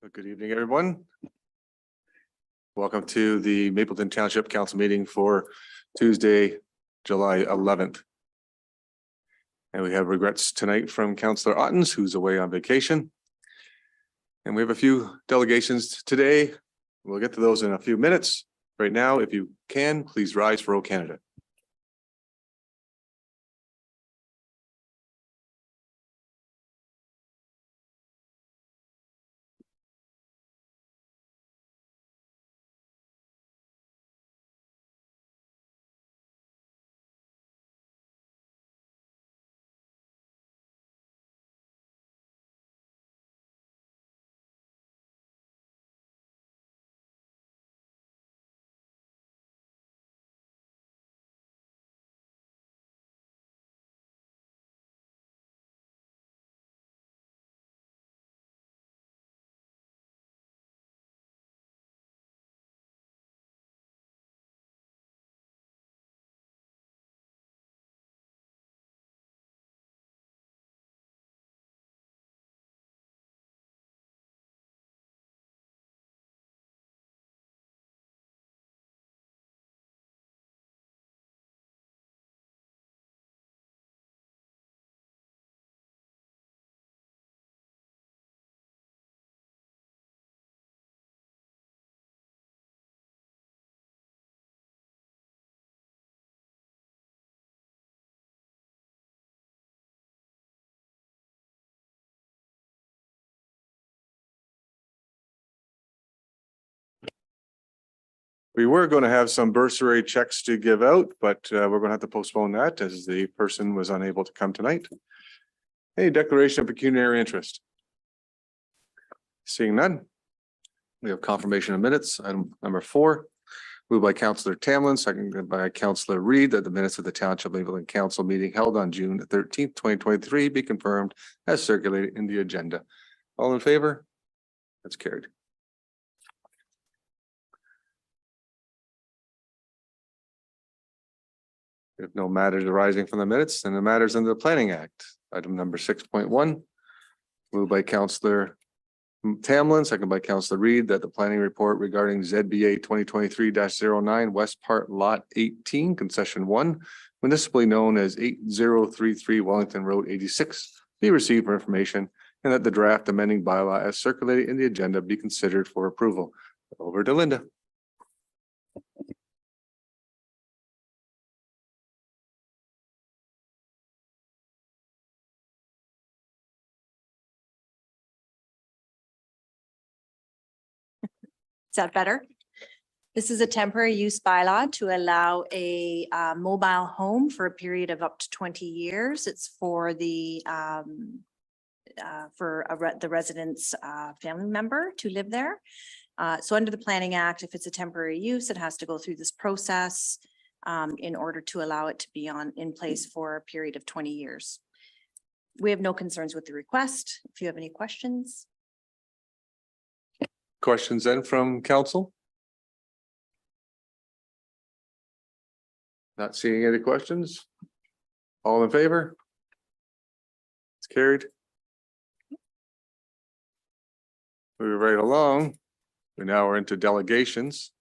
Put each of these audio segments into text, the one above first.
Good evening, everyone. Welcome to the Mapleton Township Council meeting for Tuesday, July 11th. And we have regrets tonight from Councillor Ottens, who's away on vacation. And we have a few delegations today. We'll get to those in a few minutes. Right now, if you can, please rise for O Canada. We were going to have some bursary checks to give out, but we're going to have to postpone that as the person was unable to come tonight. Any declaration of pecuniary interest? Seeing none. We have confirmation of minutes. Item number 4, moved by Councillor Tamlin, seconded by Councillor Reed, that the minutes of the Township Mapleton Council meeting held on June 13th, 2023 be confirmed as circulated in the agenda. All in favor? That's carried. If no matters arising from the minutes, then the matters under the Planning Act. Item number 6.1, moved by Councillor Tamlin, second by Councillor Reed, that the planning report regarding ZBA 2023-09 West Part Lot 18, Concession 1, municipally known as 8033 Wellington Road 86, be received for information, and that the draft amending bylaw as circulated in the agenda be considered for approval. Over to Linda. Is that better? This is a temporary use bylaw to allow a mobile home for a period of up to 20 years. It's for the resident's family member to live there. So under the Planning Act, if it's a temporary use, it has to go through this process in order to allow it to be in place for a period of 20 years. We have no concerns with the request. If you have any questions. Questions then from council? Not seeing any questions? All in favor? It's carried. Moving right along. We now are into delegations.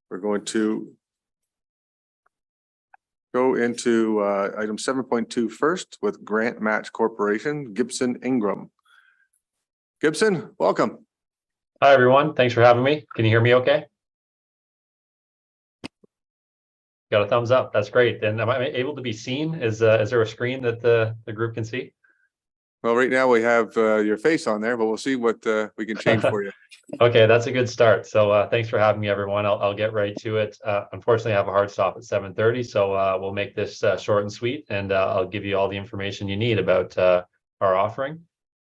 We're going to go into item 7.2 first with Grant Match Corporation, Gibson Ingram. Gibson, welcome. Hi, everyone. Thanks for having me. Can you hear me okay? Got a thumbs up. That's great. And am I able to be seen? Is there a screen that the group can see? Well, right now we have your face on there, but we'll see what we can change for you. Okay, that's a good start. So thanks for having me, everyone. I'll get right to it. Unfortunately, I have a hard stop at 7:30, so we'll make this short and sweet, and I'll give you all the information you need about our offering.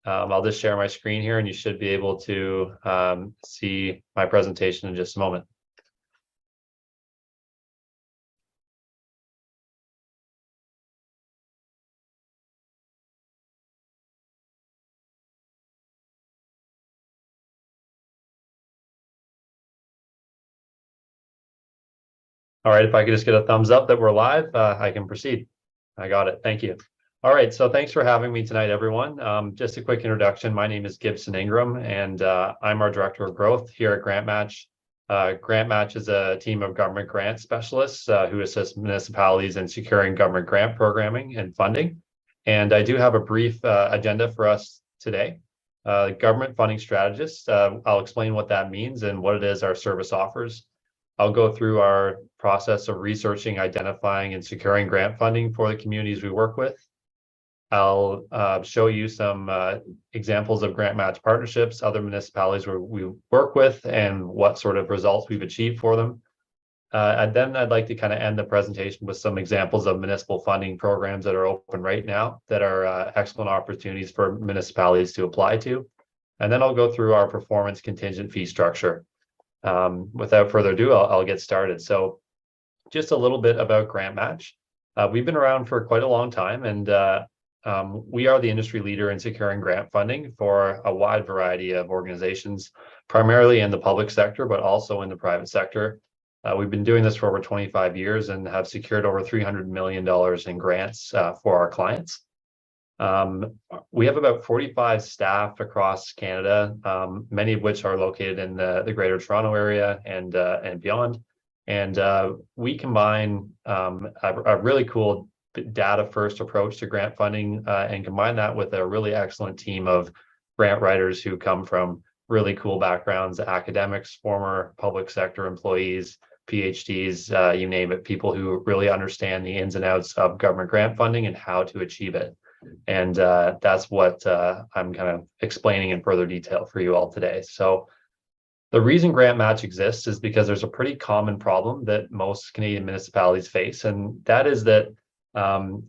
I'll just share my screen here and you should be able to see my presentation in just a moment. All right, if I could just get a thumbs up that we're live, I can proceed. I got it. Thank you. All right, so thanks for having me tonight, everyone. Just a quick introduction. My name is Gibson Ingram, and I'm our Director of Growth here at Grant Match. Grant Match is a team of government grant specialists who assist municipalities in securing government grant programming and funding. And I do have a brief agenda for us today. Government funding strategist, I'll explain what that means and what it is our service offers. I'll go through our process of researching, identifying, and securing grant funding for the communities we work with. I'll show you some examples of grant match partnerships, other municipalities where we work with, and what sort of results we've achieved for them. And then I'd like to kind of end the presentation with some examples of municipal funding programs that are open right now that are excellent opportunities for municipalities to apply to. And then I'll go through our performance contingent fee structure. Without further ado, I'll get started. So just a little bit about Grant Match. We've been around for quite a long time, and we are the industry leader in securing grant funding for a wide variety of organizations, primarily in the public sector, but also in the private sector. We've been doing this for over 25 years and have secured over $300 million in grants for our clients. We have about 45 staff across Canada, many of which are located in the Greater Toronto area and beyond. And we combine a really cool data-first approach to grant funding and combine that with a really excellent team of grant writers who come from really cool backgrounds, academics, former public sector employees, PhDs, you name it, people who really understand the ins and outs of government grant funding and how to achieve it. And that's what I'm kind of explaining in further detail for you all today. So the reason Grant Match exists is because there's a pretty common problem that most Canadian municipalities face, and that is that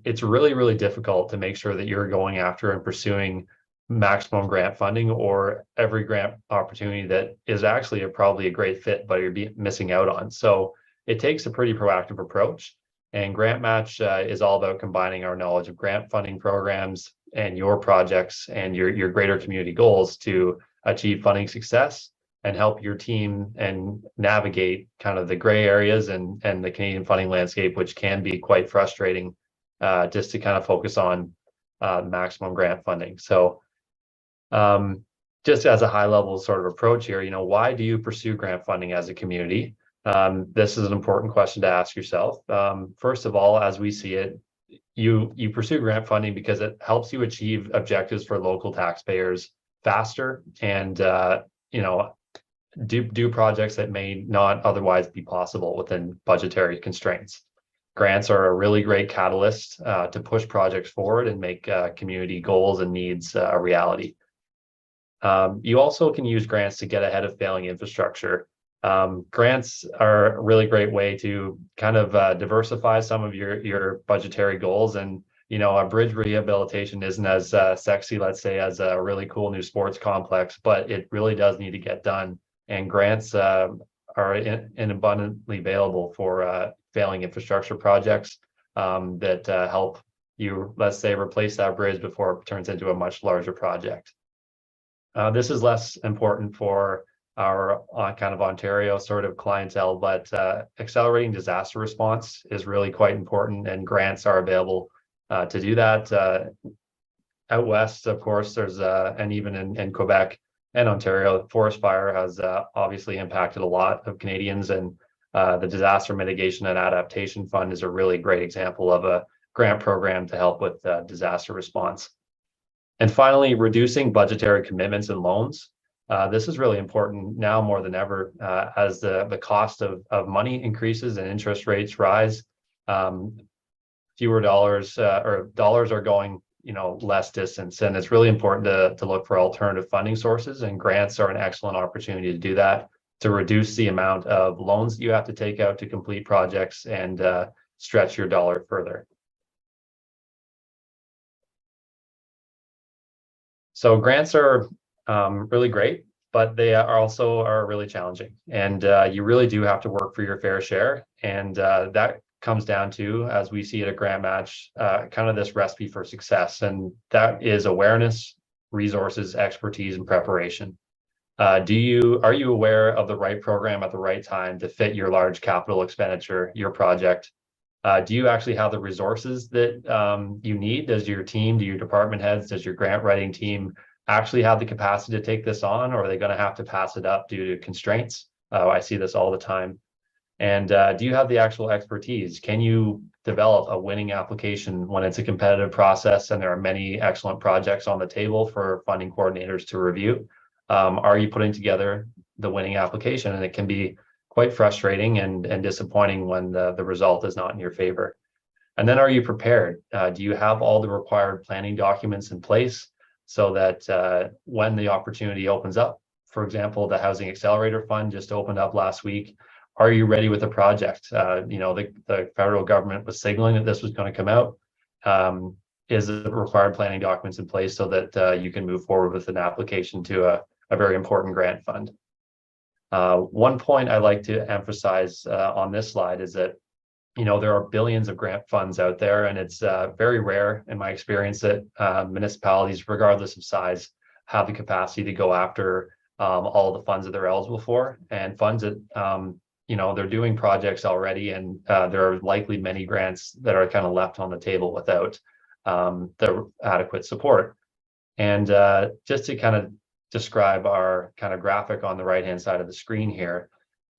it's really, really difficult to make sure that you're going after and pursuing maximum grant funding or every grant opportunity that is actually probably a great fit, but you're missing out on. So it takes a pretty proactive approach. And Grant Match is all about combining our knowledge of grant funding programs and your projects and your greater community goals to achieve funding success and help your team and navigate kind of the gray areas and the Canadian funding landscape, which can be quite frustrating just to kind of focus on maximum grant funding. So just as a high level sort of approach here, why do you pursue grant funding as a community? This is an important question to ask yourself. First of all, as we see it, you pursue grant funding because it helps you achieve objectives for local taxpayers faster and do projects that may not otherwise be possible within budgetary constraints. Grants are a really great catalyst to push projects forward and make community goals and needs a reality. You also can use grants to get ahead of failing infrastructure. Grants are a really great way to kind of diversify some of your budgetary goals. And, a bridge rehabilitation isn't as sexy, let's say, as a really cool new sports complex, but it really does need to get done. And grants are abundantly available for failing infrastructure projects that help you, let's say, replace that bridge before it turns into a much larger project. This is less important for our kind of Ontario sort of clientele, but accelerating disaster response is really quite important, and grants are available to do that. Out west, of course, there's and even in Quebec and Ontario, forest fire has obviously impacted a lot of Canadians, and the Disaster Mitigation and Adaptation Fund is a really great example of a grant program to help with disaster response. And finally, reducing budgetary commitments and loans. This is really important now more than ever as the cost of money increases and interest rates rise. Fewer dollars or dollars are going less distance, and it's really important to look for alternative funding sources, and grants are an excellent opportunity to do that, to reduce the amount of loans that you have to take out to complete projects and stretch your dollar further. So grants are really great, but they are also really challenging, and you really do have to work for your fair share, and that comes down to, as we see at a Grant Match, kind of this recipe for success, and that is awareness, resources, expertise, and preparation. Are you aware of the right program at the right time to fit your large capital expenditure, your project? Do you actually have the resources that you need? Does your team, do your department heads, does your grant writing team actually have the capacity to take this on, or are they going to have to pass it up due to constraints? I see this all the time. And do you have the actual expertise? Can you develop a winning application when it's a competitive process and there are many excellent projects on the table for funding coordinators to review? Are you putting together the winning application? And it can be quite frustrating and disappointing when the result is not in your favor. And then are you prepared? Do you have all the required planning documents in place so that when the opportunity opens up, for example, the Housing Accelerator Fund just opened up last week, are you ready with the project? The federal government was signaling that this was going to come out. Is the required planning documents in place so that you can move forward with an application to a very important grant fund? One point I like to emphasize on this slide is that, there are billions of grant funds out there, and it's very rare in my experience that municipalities, regardless of size, have the capacity to go after all the funds that they're eligible for, and funds that, they're doing projects already, and there are likely many grants that are kind of left on the table without the adequate support. And just to kind of describe our kind of graphic on the right-hand side of the screen here,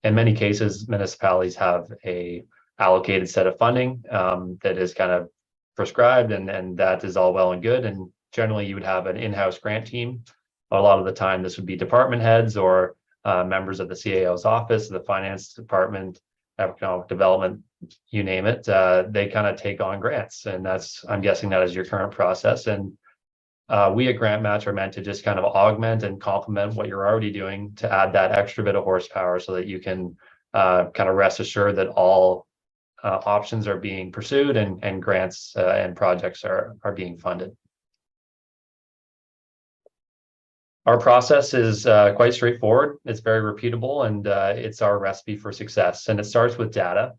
in many cases, municipalities have a allocated set of funding that is kind of prescribed, and that is all well and good. And generally, you would have an in-house grant team. A lot of the time, this would be department heads or members of the CAO's office, the finance department, economic development, you name it. They kind of take on grants, and I'm guessing that is your current process. And we at Grant Match are meant to just kind of augment and complement what you're already doing to add that extra bit of horsepower so that you can kind of rest assured that all options are being pursued and grants and projects are being funded. Our process is quite straightforward. It's very repeatable, and it's our recipe for success. And it starts with data.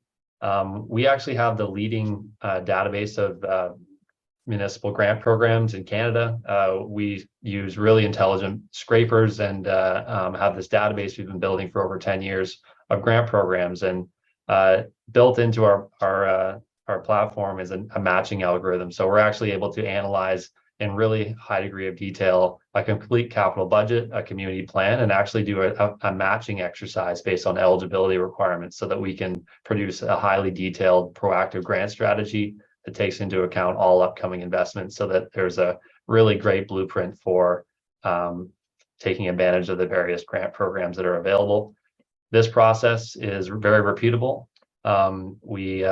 We actually have the leading database of municipal grant programs in Canada. We use really intelligent scrapers and have this database we've been building for over 10 years of grant programs. And built into our platform is a matching algorithm. So we're actually able to analyze in really high degree of detail a complete capital budget, a community plan, and actually do a matching exercise based on eligibility requirements so that we can produce a highly detailed proactive grant strategy that takes into account all upcoming investments so that there's a really great blueprint for taking advantage of the various grant programs that are available. This process is very repeatable. We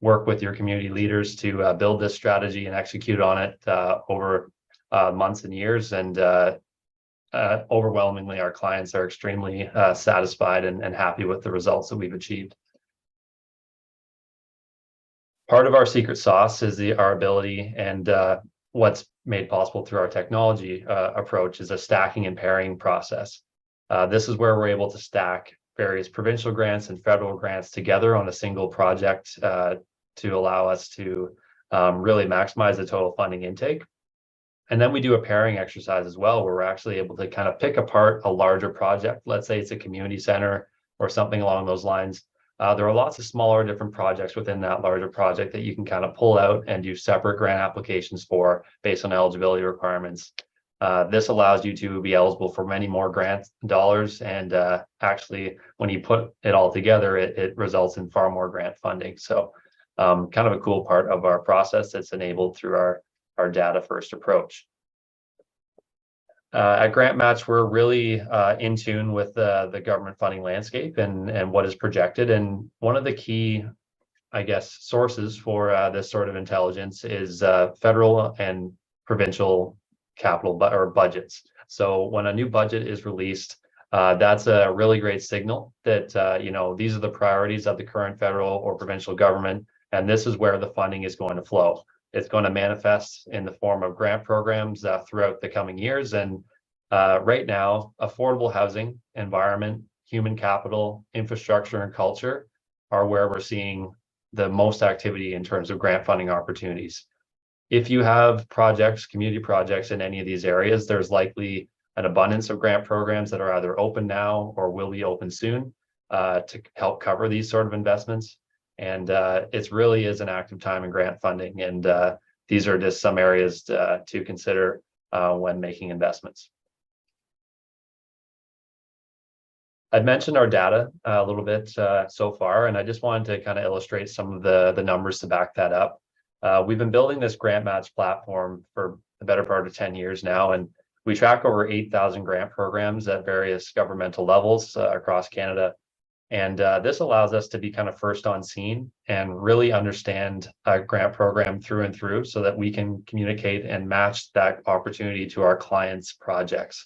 work with your community leaders to build this strategy and execute on it over months and years. And overwhelmingly, our clients are extremely satisfied and happy with the results that we've achieved. Part of our secret sauce is our ability, and what's made possible through our technology approach is a stacking and pairing process. This is where we're able to stack various provincial grants and federal grants together on a single project to allow us to really maximize the total funding intake. And then we do a pairing exercise as well, where we're actually able to kind of pick apart a larger project. Let's say it's a community center or something along those lines. There are lots of smaller different projects within that larger project that you can kind of pull out and do separate grant applications for based on eligibility requirements. This allows you to be eligible for many more grant dollars, and actually, when you put it all together, it results in far more grant funding. So kind of a cool part of our process that's enabled through our data first approach. At Grant Match, we're really in tune with the government funding landscape and what is projected. And one of the key, I guess, sources for this sort of intelligence is federal and provincial capital budgets. So when a new budget is released, that's a really great signal that these are the priorities of the current federal or provincial government, and this is where the funding is going to flow. It's going to manifest in the form of grant programs throughout the coming years. And right now, affordable housing, environment, human capital, infrastructure, and culture are where we're seeing the most activity in terms of grant funding opportunities. If you have projects, community projects in any of these areas, there's likely an abundance of grant programs that are either open now or will be open soon to help cover these sort of investments. And it's really is an active time in grant funding. And these are just some areas to consider when making investments. I've mentioned our data a little bit so far, and I just wanted to kind of illustrate some of the numbers to back that up. We've been building this grant match platform for the better part of 10 years now, and we track over 8,000 grant programs at various governmental levels across Canada. And this allows us to be kind of first on scene and really understand a grant program through and through so that we can communicate and match that opportunity to our clients' projects.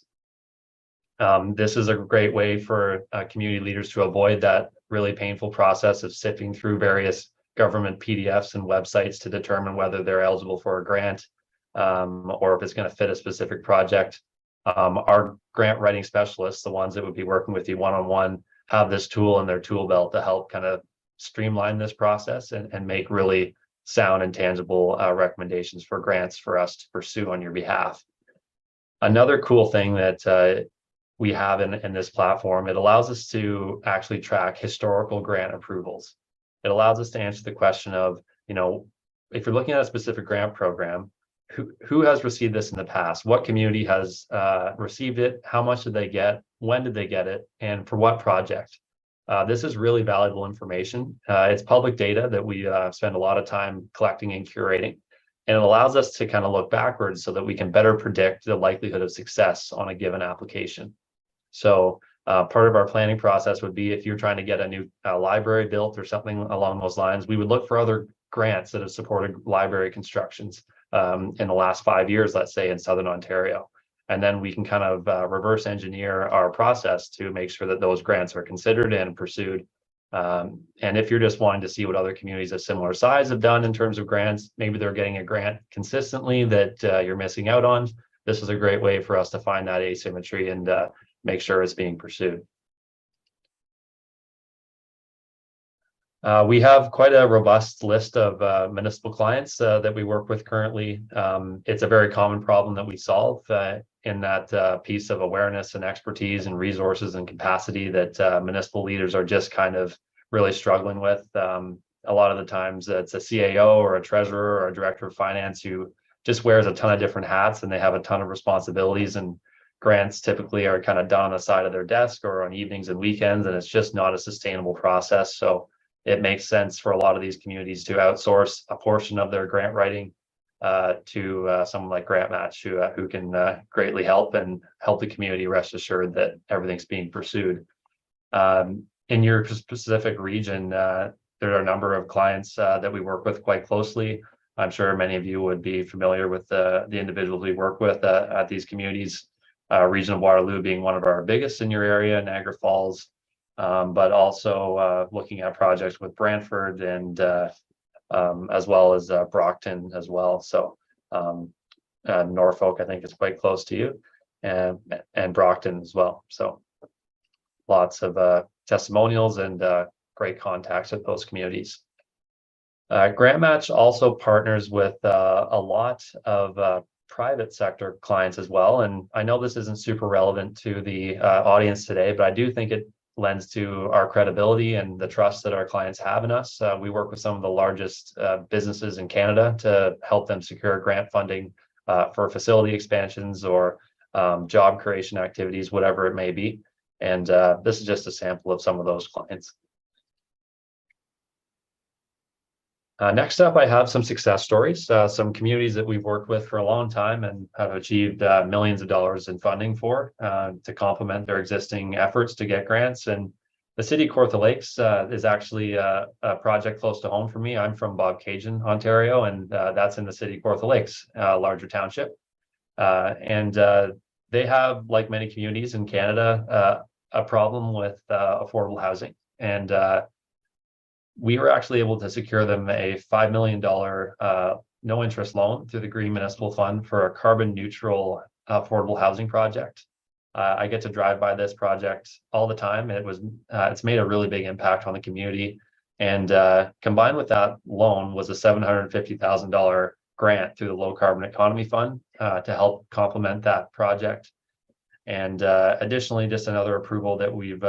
This is a great way for community leaders to avoid that really painful process of sifting through various government PDFs and websites to determine whether they're eligible for a grant or if it's going to fit a specific project. Our grant writing specialists, the ones that would be working with you one-on-one, have this tool in their tool belt to help kind of streamline this process and make really sound and tangible recommendations for grants for us to pursue on your behalf. Another cool thing that we have in this platform, it allows us to actually track historical grant approvals. It allows us to answer the question of, you know, if you're looking at a specific grant program, who has received this in the past? What community has received it? How much did they get? When did they get it? And for what project? This is really valuable information. It's public data that we spend a lot of time collecting and curating. And it allows us to kind of look backwards so that we can better predict the likelihood of success on a given application. So part of our planning process would be if you're trying to get a new library built or something along those lines, we would look for other grants that have supported library constructions in the last 5 years, let's say in Southern Ontario. And then we can kind of reverse engineer our process to make sure that those grants are considered and pursued. And if you're just wanting to see what other communities of similar size have done in terms of grants, maybe they're getting a grant consistently that you're missing out on, this is a great way for us to find that asymmetry and make sure it's being pursued. We have quite a robust list of municipal clients that we work with currently. It's a very common problem that we solve in that piece of awareness and expertise and resources and capacity that municipal leaders are just kind of really struggling with. A lot of the times it's a CAO or a treasurer or a director of finance who just wears a ton of different hats and they have a ton of responsibilities, and grants typically are kind of done on the side of their desk or on evenings and weekends, and it's just not a sustainable process. So it makes sense for a lot of these communities to outsource a portion of their grant writing to someone like Grant Match, who can greatly help and help the community rest assured that everything's being pursued. In your specific region, there are a number of clients that we work with quite closely. I'm sure many of you would be familiar with the individuals we work with at these communities. Region of Waterloo being one of our biggest in your area, Niagara Falls, but also looking at projects with Brantford and as well as Brockton as well. So Norfolk, I think, is quite close to you, and Brockton as well. So lots of testimonials and great contacts at those communities. Grant Match also partners with a lot of private sector clients as well. And I know this isn't super relevant to the audience today, but I do think it lends to our credibility and the trust that our clients have in us. We work with some of the largest businesses in Canada to help them secure grant funding for facility expansions or job creation activities, whatever it may be. And this is just a sample of some of those clients. Next up, I have some success stories, some communities that we've worked with for a long time and have achieved millions of dollars in funding for to complement their existing efforts to get grants. And the city of Kawartha Lakes is actually a project close to home for me. I'm from Bobcaygeon, Ontario, and that's in the city of Kawartha Lakes, a larger township. And they have, like many communities in Canada, a problem with affordable housing. And we were actually able to secure them a $5 million no interest loan through the Green Municipal Fund for a carbon neutral affordable housing project. I get to drive by this project all the time. It's made a really big impact on the community. And combined with that loan was a $750,000 grant through the Low Carbon Economy Fund to help complement that project. And additionally, just another approval that we've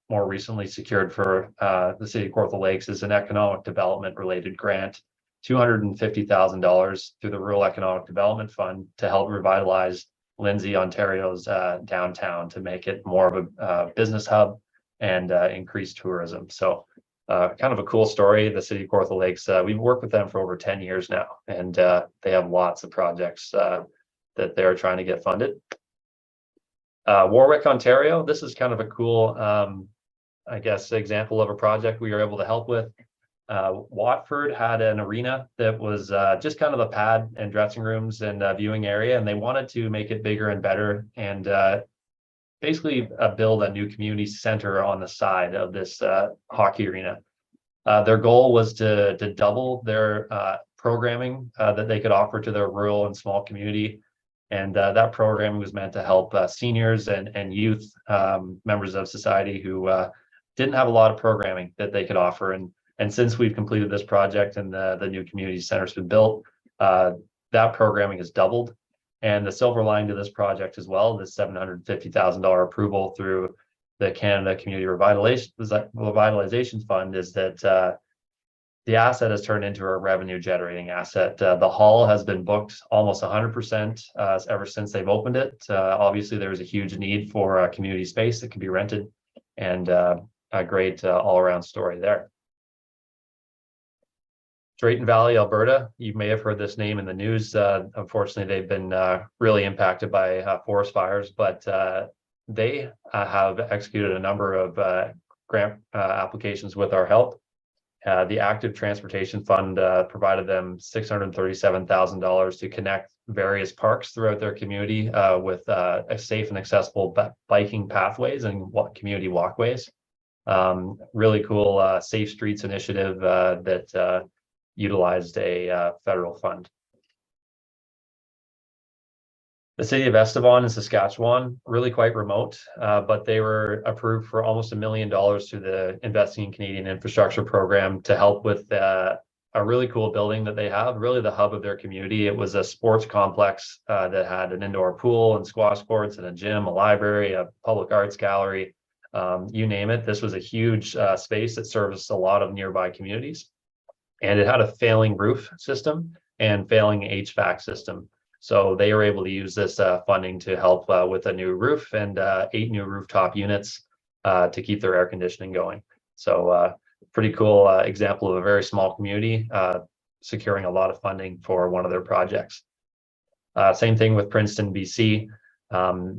more recently secured for the city of Kawartha Lakes is an economic development related grant, $250,000 through the Rural Economic Development Fund to help revitalize Lindsay, Ontario's downtown to make it more of a business hub and increase tourism. So kind of a cool story. The city of Kawartha Lakes, we've worked with them for over 10 years now, and they have lots of projects that they're trying to get funded. Warwick, Ontario, this is kind of a cool, I guess, example of a project we were able to help with. Watford had an arena that was just kind of a pad and dressing rooms and viewing area, and they wanted to make it bigger and better and basically build a new community center on the side of this hockey arena. Their goal was to double their programming that they could offer to their rural and small community. And that programming was meant to help seniors and youth members of society who didn't have a lot of programming that they could offer. And since we've completed this project and the new community center's been built, that programming has doubled. And the silver lining to this project as well, this $750,000 approval through the Canada Community Revitalization Fund, is that the asset has turned into a revenue generating asset. The hall has been booked almost 100% ever since they've opened it. Obviously, there was a huge need for a community space that could be rented, and a great all around story there. Drayton Valley, Alberta, you may have heard this name in the news. Unfortunately, they've been really impacted by forest fires, but they have executed a number of grant applications with our help. The Active Transportation Fund provided them $637,000 to connect various parks throughout their community with safe and accessible biking pathways and community walkways. Really cool Safe Streets initiative that utilized a federal fund. The city of Estevan in Saskatchewan, really quite remote, but they were approved for almost $1 million through the Investing in Canadian Infrastructure program to help with a really cool building that they have, really the hub of their community. It was a sports complex that had an indoor pool and squash courts and a gym, a library, a public arts gallery, you name it. This was a huge space that serviced a lot of nearby communities. And it had a failing roof system and failing HVAC system. So they were able to use this funding to help with a new roof and 8 new rooftop units to keep their air conditioning going. So pretty cool example of a very small community securing a lot of funding for one of their projects. Same thing with Princeton, BC.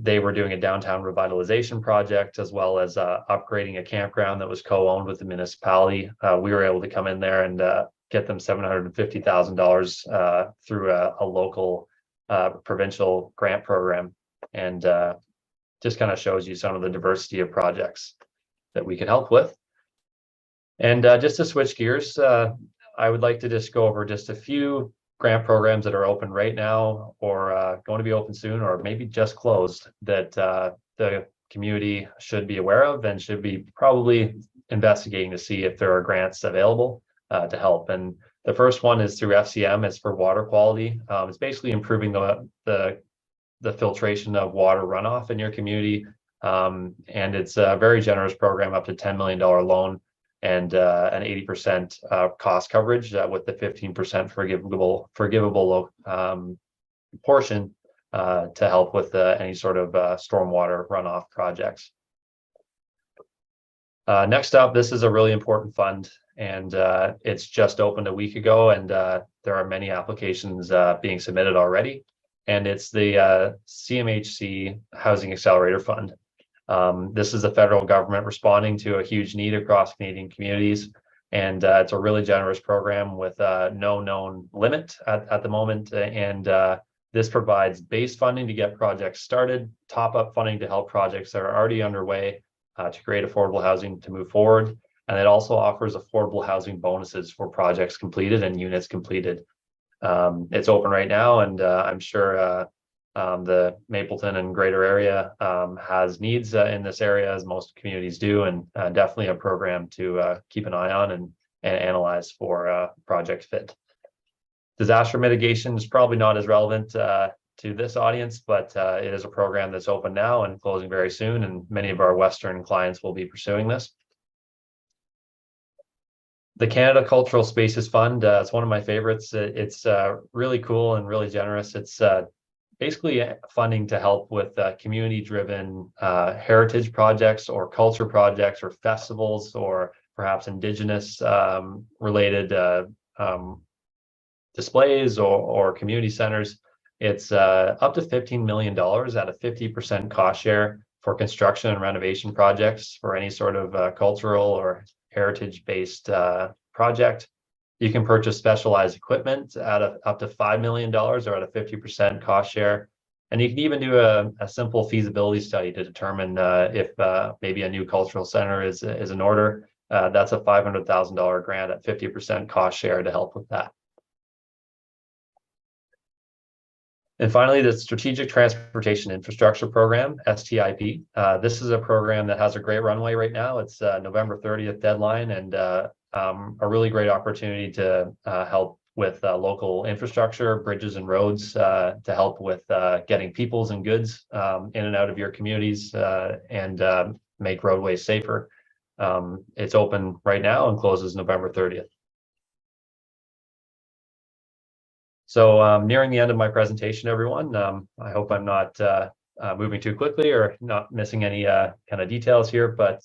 They were doing a downtown revitalization project as well as upgrading a campground that was co-owned with the municipality. We were able to come in there and get them $750,000 through a local provincial grant program, and just kind of shows you some of the diversity of projects that we can help with. And just to switch gears, I would like to just go over just a few grant programs that are open right now or going to be open soon or maybe just closed that the community should be aware of and should be probably investigating to see if there are grants available to help. And the first one is through FCM. It's for water quality. It's basically improving the filtration of water runoff in your community. And it's a very generous program, up to $10 million loan and an 80% cost coverage with the 15% forgivable portion to help with any sort of stormwater runoff projects. Next up, this is a really important fund, and it's just opened a week ago, and there are many applications being submitted already. And it's the CMHC Housing Accelerator Fund. This is the federal government responding to a huge need across Canadian communities. And it's a really generous program with no known limit at the moment. And this provides base funding to get projects started, top-up funding to help projects that are already underway to create affordable housing to move forward. And it also offers affordable housing bonuses for projects completed and units completed. It's open right now, and I'm sure the Mapleton and greater area has needs in this area, as most communities do, and definitely a program to keep an eye on and analyze for project fit. Disaster mitigation is probably not as relevant to this audience, but it is a program that's open now and closing very soon, and many of our Western clients will be pursuing this. The Canada Cultural Spaces Fund, it's one of my favorites. It's really cool and really generous. It's basically funding to help with community-driven heritage projects or culture projects or festivals, or perhaps Indigenous related displays or community centers. It's up to $15 million at a 50% cost share for construction and renovation projects for any sort of cultural or heritage-based project. You can purchase specialized equipment at up to $5 million or at a 50% cost share. And you can even do a simple feasibility study to determine if maybe a new cultural center is in order. That's a $500,000 grant at 50% cost share to help with that. And finally, the Strategic Transportation Infrastructure Program, STIP. This is a program that has a great runway right now. It's November 30th deadline, and a really great opportunity to help with local infrastructure, bridges and roads, to help with getting peoples and goods in and out of your communities and make roadways safer. It's open right now and closes November 30th. So nearing the end of my presentation, everyone. I hope I'm not moving too quickly or not missing any kind of details here, but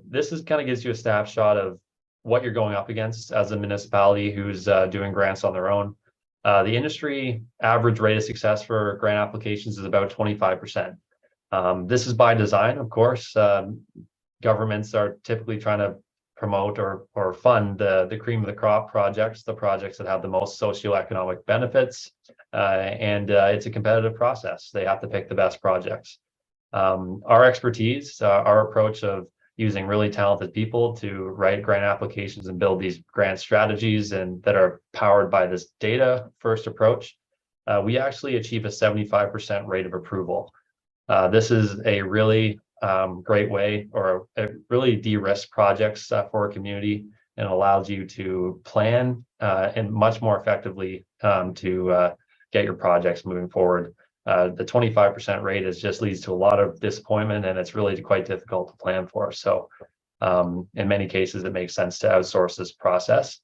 this is kind of gives you a snapshot of what you're going up against as a municipality who's doing grants on their own. The industry average rate of success for grant applications is about 25%. This is by design, of course. Governments are typically trying to promote or fund the cream of the crop projects, the projects that have the most socioeconomic benefits, and it's a competitive process. They have to pick the best projects. Our expertise, our approach of using really talented people to write grant applications and build these grant strategies and that are powered by this data first approach, we actually achieve a 75% rate of approval. This is a really great way, or it really de-risk projects for a community, and allows you to plan and much more effectively to get your projects moving forward. The 25% rate just leads to a lot of disappointment, and it's really quite difficult to plan for. So in many cases, it makes sense to outsource this process.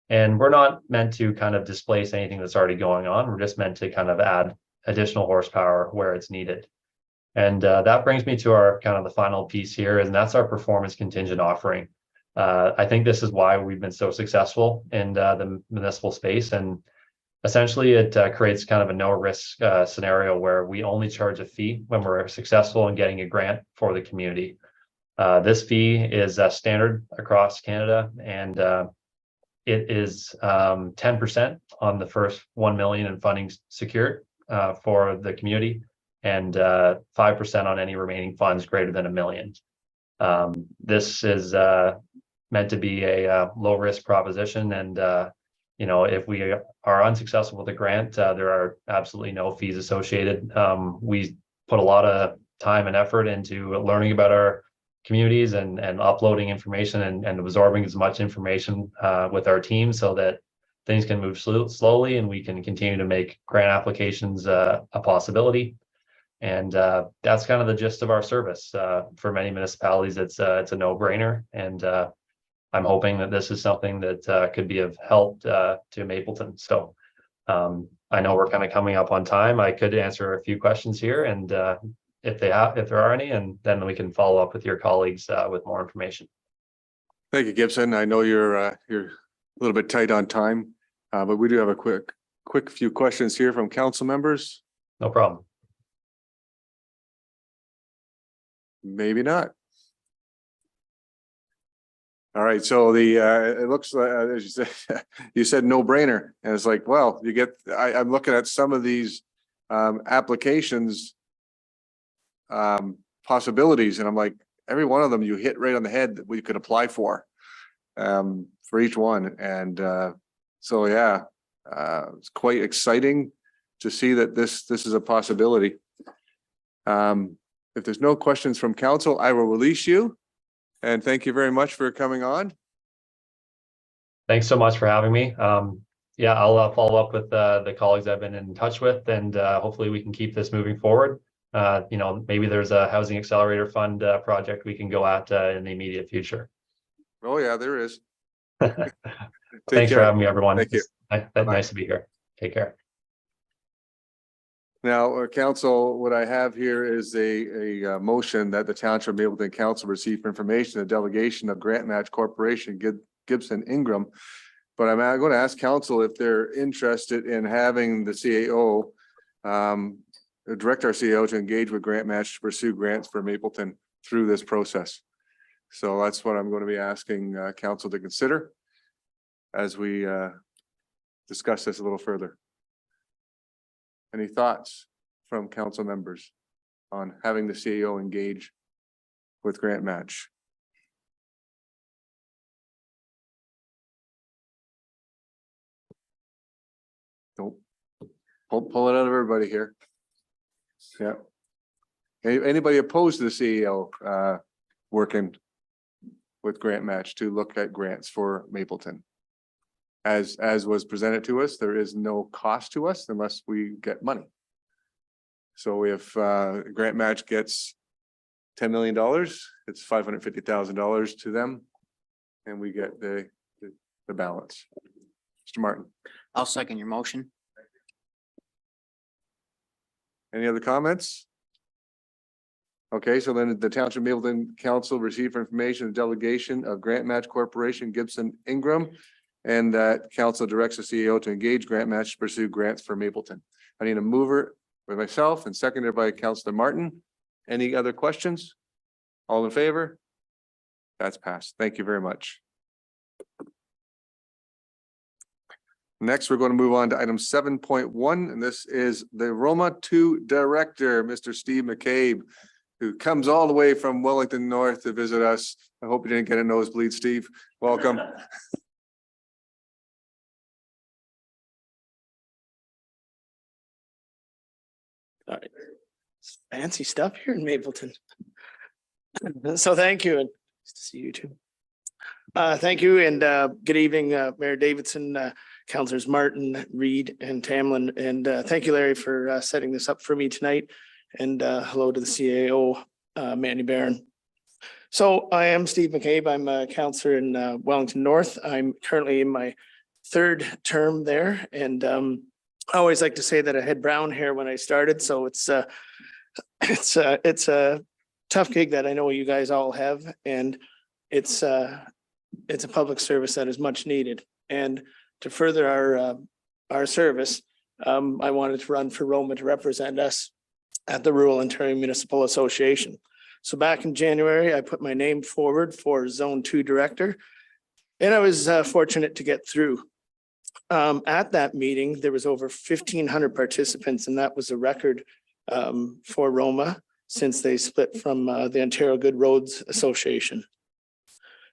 And we're not meant to kind of displace anything that's already going on. We're just meant to kind of add additional horsepower where it's needed. And that brings me to our kind of the final piece here, and that's our performance contingent offering. I think this is why we've been so successful in the municipal space. And essentially, it creates kind of a no risk scenario where we only charge a fee when we're successful in getting a grant for the community. This fee is standard across Canada, and it is 10% on the first 1 million in funding secured for the community, and 5% on any remaining funds greater than $1 million. This is meant to be a low risk proposition, and you know, if we are unsuccessful with the grant, there are absolutely no fees associated. We put a lot of time and effort into learning about our communities and uploading information and absorbing as much information with our team so that things can move slowly and we can continue to make grant applications a possibility. And that's kind of the gist of our service. For many municipalities, it's a no-brainer, and I'm hoping that this is something that could be of help to Mapleton. So I know we're kind of coming up on time. I could answer a few questions here, and if there are any, and then we can follow up with your colleagues with more information. Thank you, Gibson. I know you're a little bit tight on time, but we do have a quick few questions here from council members. No problem. Maybe not. All right, so it looks like, as you said, no brainer, and it's like, well, you get. I'm looking at some of these applications possibilities, and I'm like, every one of them you hit right on the head that we could apply for each one, and so yeah, it's quite exciting to see that this is a possibility. If there's no questions from council, I will release you. And thank you very much for coming on. Thanks so much for having me. Yeah, I'll follow up with the colleagues I've been in touch with, and hopefully we can keep this moving forward. Maybe there's a housing accelerator fund project we can go at in the immediate future. Oh, yeah, there is. Thanks for care. having me, everyone. Thank you. It's Bye-bye. nice to be here. Take care. Now, council, what I have here is a motion that the Township of Mapleton Council receive information, a delegation of Grant Match Corporation, Gibson Ingram. But I'm going to ask council if they're interested in having the CAO, direct our CAO to engage with Grant Match to pursue grants for Mapleton through this process. So that's what I'm going to be asking council to consider as we discuss this a little further. Any thoughts from council members on having the CEO engage with Grant Match? Don't pull it out of everybody here. Yeah. Anybody opposed to the CEO working with Grant Match to look at grants for Mapleton? As was presented to us, there is no cost to us unless we get money. So if Grant Match gets $10 million, it's $550,000 to them, and we get the balance. Mr. Martin, I'll second your motion. any other comments? Okay, so then the Township Mapleton Council received information, a delegation of Grant Match Corporation, Gibson Ingram, and that council directs the CEO to engage Grant Match to pursue grants for Mapleton. I need a mover by myself and seconded by Councillor Martin. Any other questions? All in favor? That's passed. Thank you very much. Next, we're going to move on to item 7.1, and this is the Roma 2 Director, Mr. Steve McCabe, who comes all the way from Wellington North to visit us. I hope you didn't get a nosebleed, Steve. Welcome. All right. Fancy stuff here in Mapleton. So thank you, and nice to see you too. Thank you, and good evening, Mayor Davidson, Councillors Martin, Reed, and Tamlin, and thank you, Larry, for setting this up for me tonight. And hello to the CAO, Mandy Barron. So I am Steve McCabe. I'm a councillor in Wellington North. I'm currently in my third term there, and I always like to say that I had brown hair when I started, so it's a tough gig that I know you guys all have, and it's a public service that is much needed. And to further our service, I wanted to run for Roma to represent us at the Rural Ontario Municipal Association. So back in January, I put my name forward for Zone 2 Director, and I was fortunate to get through. At that meeting, there was over 1,500 participants, and that was a record for Roma since they split from the Ontario Good Roads Association.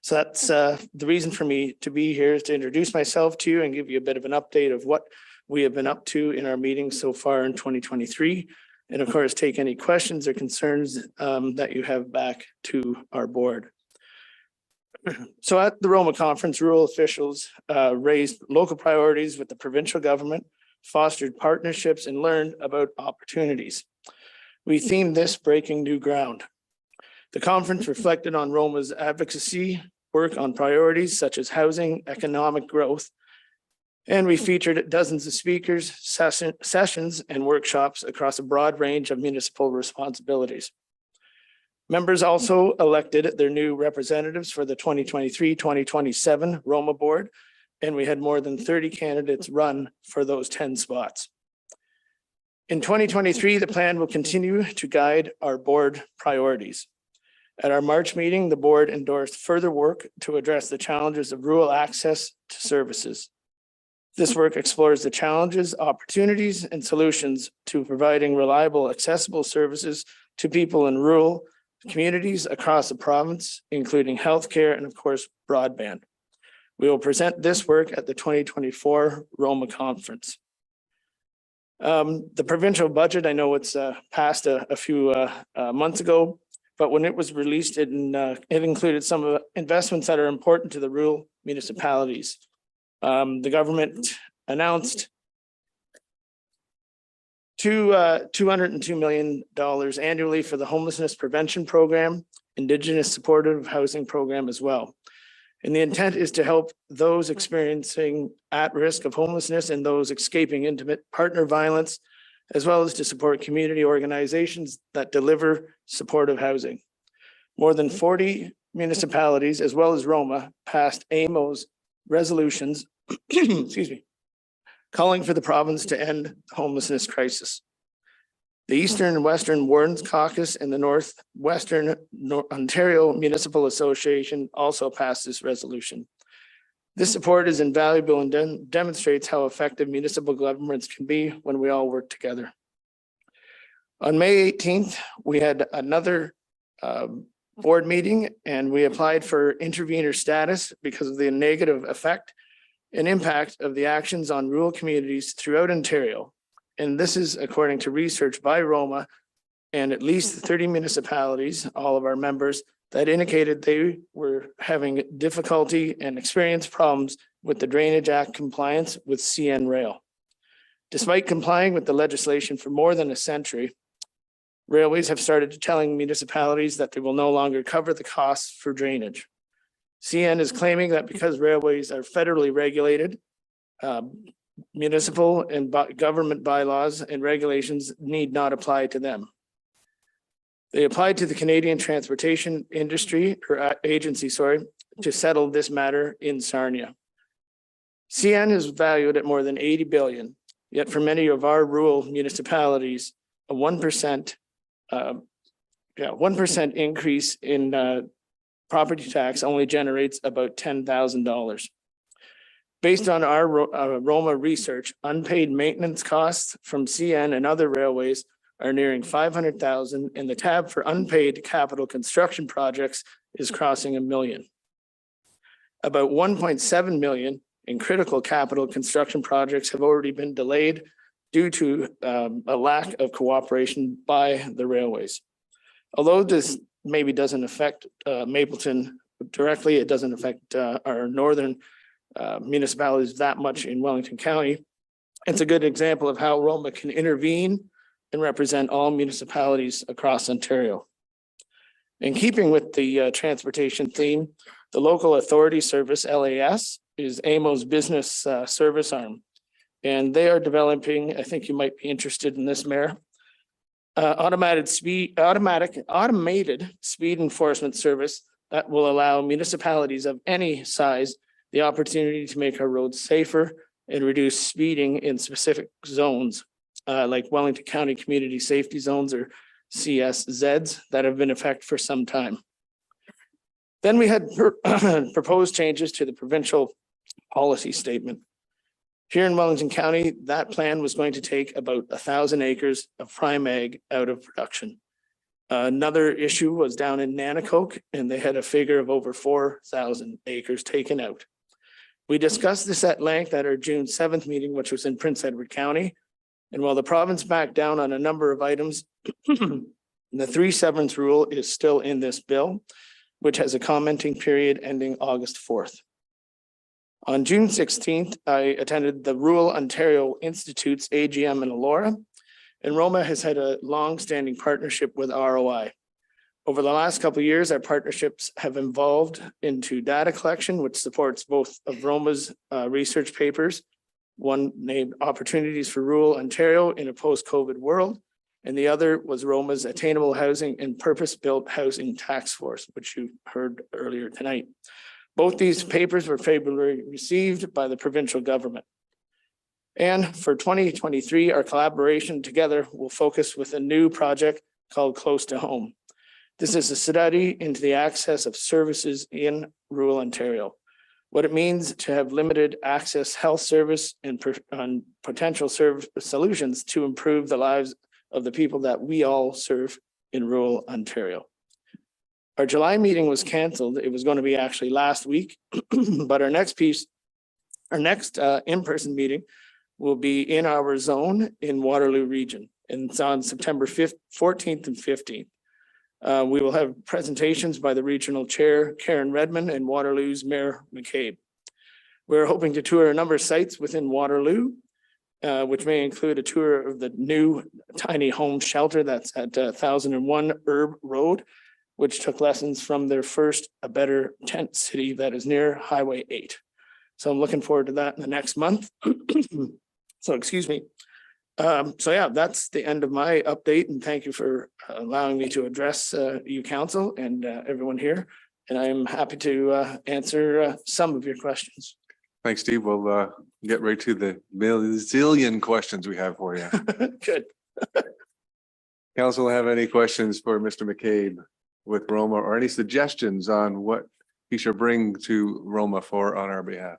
So that's the reason for me to be here, is to introduce myself to you and give you a bit of an update of what we have been up to in our meetings so far in 2023. And of course, take any questions or concerns that you have back to our board. So at the Roma conference, rural officials raised local priorities with the provincial government, fostered partnerships, and learned about opportunities. We themed this breaking new ground. The conference reflected on Roma's advocacy work on priorities such as housing, economic growth, and we featured dozens of speakers, sessions, and workshops across a broad range of municipal responsibilities. Members also elected their new representatives for the 2023-2027 Roma Board, and we had more than 30 candidates run for those 10 spots. In 2023, the plan will continue to guide our board priorities. At our March meeting, the board endorsed further work to address the challenges of rural access to services. This work explores the challenges, opportunities, and solutions to providing reliable, accessible services to people in rural communities across the province, including healthcare and, of course, broadband. We will present this work at the 2024 Roma Conference. The provincial budget, I know it's passed a few months ago, but when it was released, it included some of the investments that are important to the rural municipalities. The government announced $202 million annually for the homelessness prevention program, Indigenous supportive housing program as well. And the intent is to help those experiencing at risk of homelessness and those escaping intimate partner violence, as well as to support community organizations that deliver supportive housing. More than 40 municipalities, as well as Roma, passed AMO's resolutions, excuse me, calling for the province to end the homelessness crisis. The Eastern and Western Wardens Caucus and the Northwestern Ontario Municipal Association also passed this resolution. This support is invaluable and demonstrates how effective municipal governments can be when we all work together. On May 18th, we had another board meeting and we applied for intervener status because of the negative effect and impact of the actions on rural communities throughout Ontario. And this is according to research by Roma and at least 30 municipalities, all of our members, that indicated they were having difficulty and experienced problems with the Drainage Act compliance with CN Rail. Despite complying with the legislation for more than a century, railways have started telling municipalities that they will no longer cover the costs for drainage. CN is claiming that because railways are federally regulated, municipal and government bylaws and regulations need not apply to them. They applied to the Canadian Transportation Industry or Agency, to settle this matter in Sarnia. CN is valued at more than 80 billion, yet for many of our rural municipalities, a 1% increase in property tax only generates about $10,000. Based on our Roma research, unpaid maintenance costs from CN and other railways are nearing 500,000, and the tab for unpaid capital construction projects is crossing $1 million. About 1.7 million in critical capital construction projects have already been delayed due to a lack of cooperation by the railways. Although this maybe doesn't affect Mapleton directly, it doesn't affect our northern municipalities that much in Wellington County. It's a good example of how Roma can intervene and represent all municipalities across Ontario. In keeping with the transportation theme, the Local Authority Service, LAS, is AMO's business service arm. And they are developing, I think you might be interested in this, Mayor, automated speed enforcement service that will allow municipalities of any size the opportunity to make our roads safer and reduce speeding in specific zones, like Wellington County Community Safety Zones or CSZs that have been in effect for some time. Then we had proposed changes to the provincial policy statement. Here in Wellington County, that plan was going to take about 1,000 acres of prime ag out of production. Another issue was down in Nanticoke, and they had a figure of over 4,000 acres taken out. We discussed this at length at our June 7th meeting, which was in Prince Edward County. And while the province backed down on a number of items, the 3/7 rule is still in this bill, which has a commenting period ending August 4th. On June 16th, I attended the Rural Ontario Institute's AGM in Elora, and Roma has had a long-standing partnership with ROI. Over the last couple of years, our partnerships have evolved into data collection, which supports both of Roma's research papers, one named Opportunities for Rural Ontario in a Post-COVID World, and the other was Roma's Attainable Housing and Purpose-Built Housing Task Force, which you heard earlier tonight. Both these papers were favorably received by the provincial government. And for 2023, our collaboration together will focus with a new project called Close to Home. This is a study into the access of services in rural Ontario, what it means to have limited access health service and potential solutions to improve the lives of the people that we all serve in rural Ontario. Our July meeting was canceled. It was going to be actually last week, but our next in-person meeting will be in our zone in Waterloo region. And it's on September 5th, 14th and 15th. We will have presentations by the regional chair, Karen Redmond, and Waterloo's Mayor McCabe. We're hoping to tour a number of sites within Waterloo, which may include a tour of the new tiny home shelter that's at 1001 Herb Road, which took lessons from their first A Better Tent City that is near Highway 8. So I'm looking forward to that in the next month. So excuse me. So yeah, that's the end of my update, and thank you for allowing me to address you council and everyone here. And I'm happy to answer some of your questions. Thanks, Steve. We'll get right to the zillion questions we have for you. Good. Council have any questions for Mr. McCabe with Roma, or any suggestions on what he should bring to Roma on our behalf?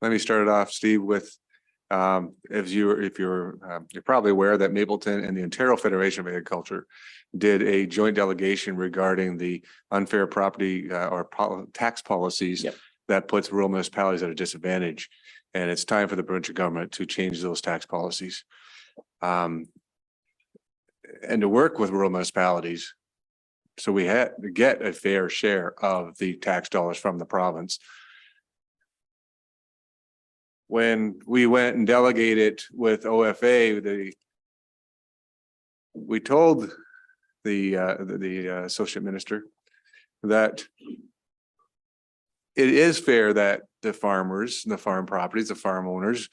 Let me start it off, Steve, with if you're probably aware that Mapleton and the Ontario Federation of Agriculture did a joint delegation regarding the unfair property tax policies Yep. that puts rural municipalities at a disadvantage. And it's time for the provincial government to change those tax policies. And to work with rural municipalities, so we had to get a fair share of the tax dollars from the province. When we went and delegated with OFA, we told the associate minister that it is fair that the farmers, the farm properties, the farm owners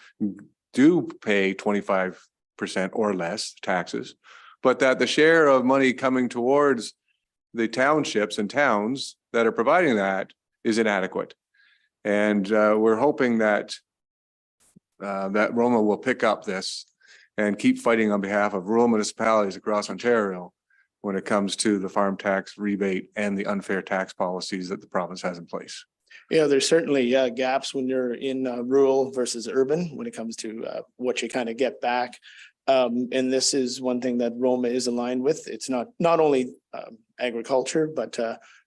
do pay 25% or less taxes, but that the share of money coming towards the townships and towns that are providing that is inadequate. And we're hoping that that Roma will pick up this and keep fighting on behalf of rural municipalities across Ontario when it comes to the farm tax rebate and the unfair tax policies that the province has in place. Yeah, there's certainly gaps when you're in rural versus urban when it comes to what you kind of get back. And this is one thing that Roma is aligned with. It's not only agriculture, but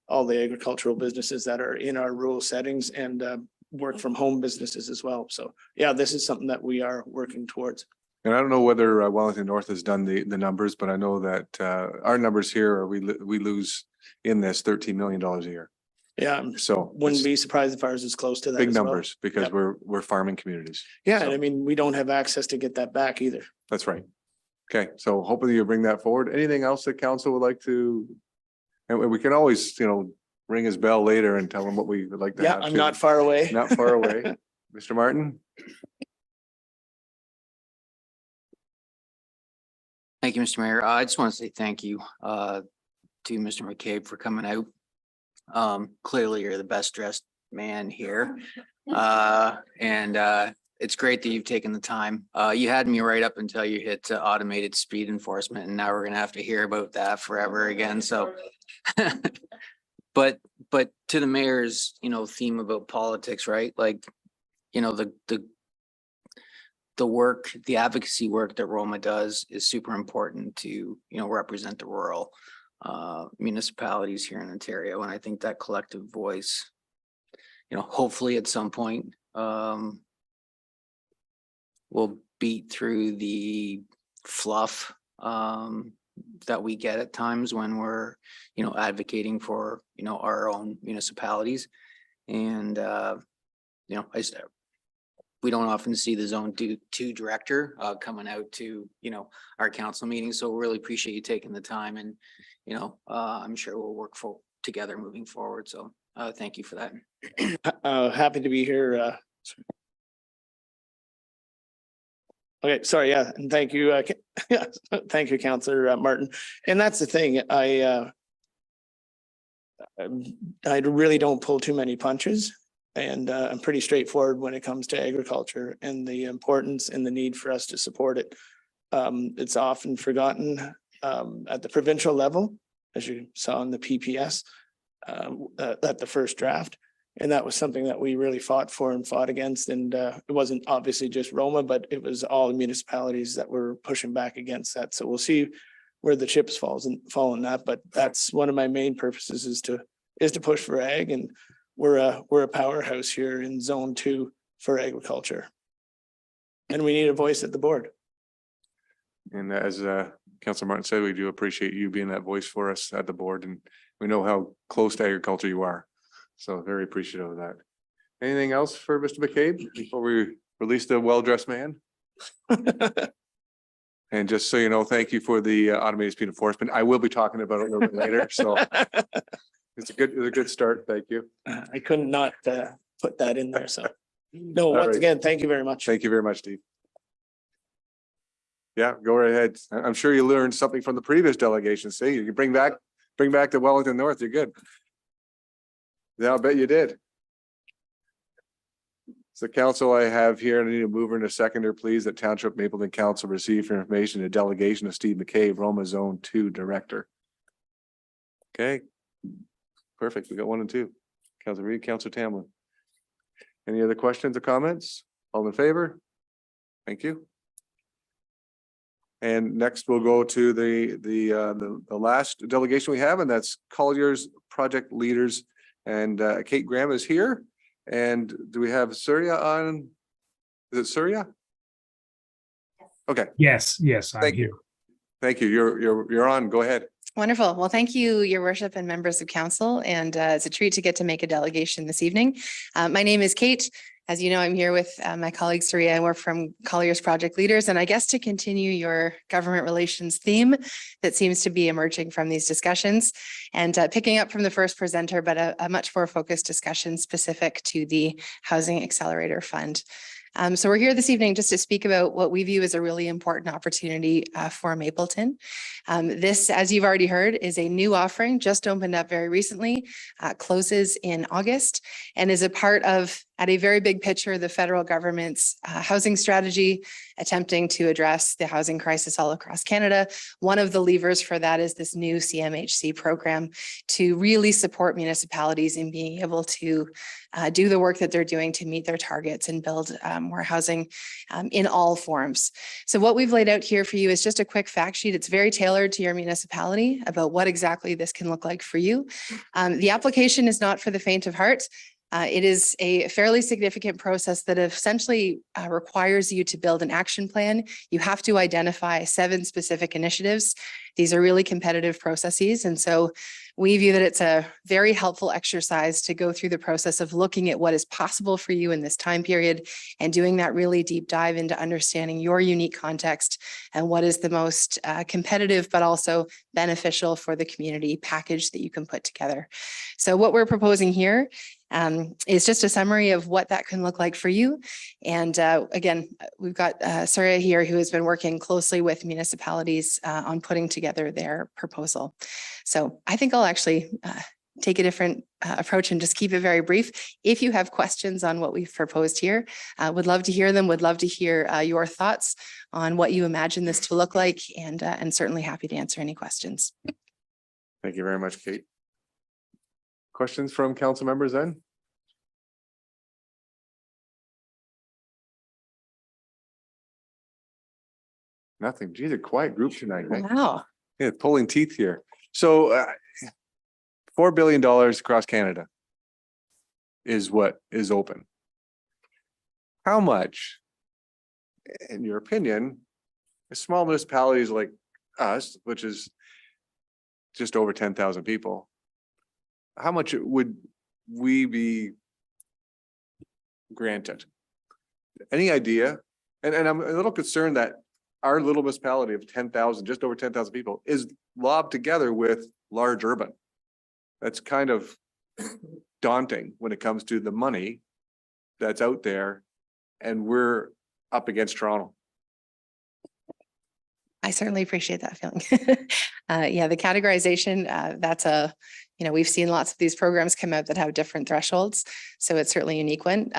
all the agricultural businesses that are in our rural settings and work from home businesses as well. So yeah, this is something that we are working towards. And I don't know whether Wellington North has done the numbers, but I know that our numbers here are we lose in this $13 million a year. Yeah, So wouldn't it's be surprised if ours is close to that. big as well. numbers because Yep. we're farming communities. Yeah, So and I mean, we don't have access to get that back either. that's right. Okay, so hopefully you bring that forward. Anything else that council would like to? And we can always, ring his bell later and tell him what we would like to Yeah, have. I'm too. not far away. Not far away. Mr. Martin? Thank you, Mr. Mayor. I just want to say thank you to Mr. McCabe for coming out. Clearly, you're the best dressed man here. And it's great that you've taken the time. You had me right up until you hit automated speed enforcement, and now we're gonna have to hear about that forever again. So but to the mayor's, theme about politics, right? Like, the work, the advocacy work that Roma does is super important to, represent the rural municipalities here in Ontario. And I think that collective voice, hopefully at some point will beat through the fluff that we get at times when we're, advocating for, our own municipalities. And, we don't often see the zone two director coming out to, our council meetings. So we really appreciate you taking the time, and, I'm sure we'll work together moving forward. So thank you for that. Happy to be here. Okay, sorry, yeah, and thank you. Thank you, Councillor Martin. And that's the thing, I really don't pull too many punches, and I'm pretty straightforward when it comes to agriculture and the importance and the need for us to support it. It's often forgotten at the provincial level, as you saw in the PPS at the first draft. And that was something that we really fought for and fought against. And it wasn't obviously just Roma, but it was all the municipalities that were pushing back against that. So we'll see where the chips fall in that. But that's one of my main purposes is to push for ag. And we're a powerhouse here in Zone 2 for agriculture. And we need a voice at the board. And as Councilor Martin said, we do appreciate you being that voice for us at the board, and We know how close to agriculture you are. So very appreciative of that. Anything else for Mr. McCabe before we release the well-dressed man? And just so you know, thank you for the automated speed enforcement. I will be talking about it a little bit later, so it's a good start. Thank you. I couldn't not put that in there, so. No, All once right. again, thank you very much. Thank you very much, Steve. Yeah, go right ahead. I'm sure you learned something from the previous delegation. See, you can bring back the Wellington North. You're good. Yeah, I'll bet you did. So council, I have here, and I need a mover and a seconder, please, that Township Mapleton Council receive for information a delegation of Steve McCabe, Roma Zone 2 Director. Okay. Perfect. We got 1 and 2. Councilor Reed, Councilor Tamlin. Any other questions or comments? All in favor? Thank you. And next we'll go to the last delegation we have, and that's Collier's Project Leaders. And Kate Graham is here. And do we have Surya on? Is it Surya? Okay, Yes, I'm Thank here. thank you. You're on. Go ahead. Wonderful. Well, thank you, your worship and members of council. And it's a treat to get to make a delegation this evening. My name is Kate. As you know, I'm here with my colleague Surya, and we're from Collier's Project Leaders. And I guess to continue your government relations theme that seems to be emerging from these discussions, and picking up from the first presenter, but a much more focused discussion specific to the Housing Accelerator Fund. So we're here this evening just to speak about what we view as a really important opportunity for Mapleton. This, as you've already heard, is a new offering, just opened up very recently, closes in August, and is a part of, at a very big picture, the federal government's housing strategy, attempting to address the housing crisis all across Canada. One of the levers for that is this new CMHC program to really support municipalities in being able to do the work that they're doing to meet their targets and build more housing in all forms. So what we've laid out here for you is just a quick fact sheet. It's very tailored to your municipality about what exactly this can look like for you. The application is not for the faint of heart. It is a fairly significant process that essentially requires you to build an action plan. You have to identify 7 specific initiatives. These are really competitive processes. And so we view that it's a very helpful exercise to go through the process of looking at what is possible for you in this time period and doing that really deep dive into understanding your unique context and what is the most competitive, but also beneficial for the community package that you can put together. So what we're proposing here is just a summary of what that can look like for you. And again, we've got Surya here, who has been working closely with municipalities on putting together their proposal. So I think I'll actually take a different approach and just keep it very brief. If you have questions on what we've proposed here, would love to hear them, would love to hear your thoughts on what you imagine this to look like, and certainly happy to answer any questions. Thank you very much, Kate. Questions from council members then? Nothing. Geez, a quiet group tonight. Eh? Wow. Yeah, pulling teeth here. So $4 billion across Canada is what is open. How much, in your opinion, small municipalities like us, which is just over 10,000 people, how much would we be granted? Any idea? And I'm a little concerned that our little municipality of 10,000, just over 10,000 people, is lobbed together with large urban. That's kind of daunting when it comes to the money that's out there, and we're up against Toronto. I certainly appreciate that feeling. Yeah, the categorization, that's we've seen lots of these programs come out that have different thresholds. So it's certainly a unique one.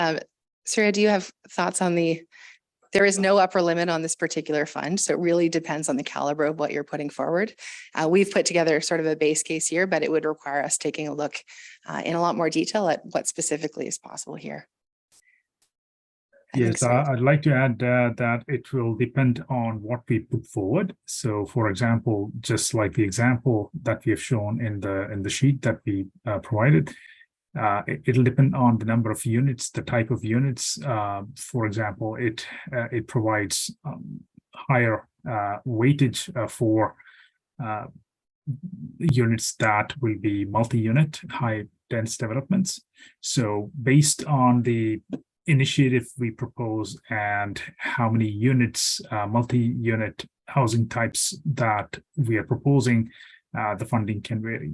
Surya, do you have thoughts on there is no upper limit on this particular fund. So it really depends on the caliber of what you're putting forward. We've put together sort of a base case here, but it would require us taking a look in a lot more detail at what specifically is possible here. Yes, I'd like to add that it will depend on what we put forward. So, for example, just like the example that we have shown in the sheet that we provided, it'll depend on the number of units, the type of units. For example, it provides higher weightage for units that will be multi-unit, high dense developments. So based on the initiative we propose and how many units, multi-unit housing types that we are proposing, the funding can vary.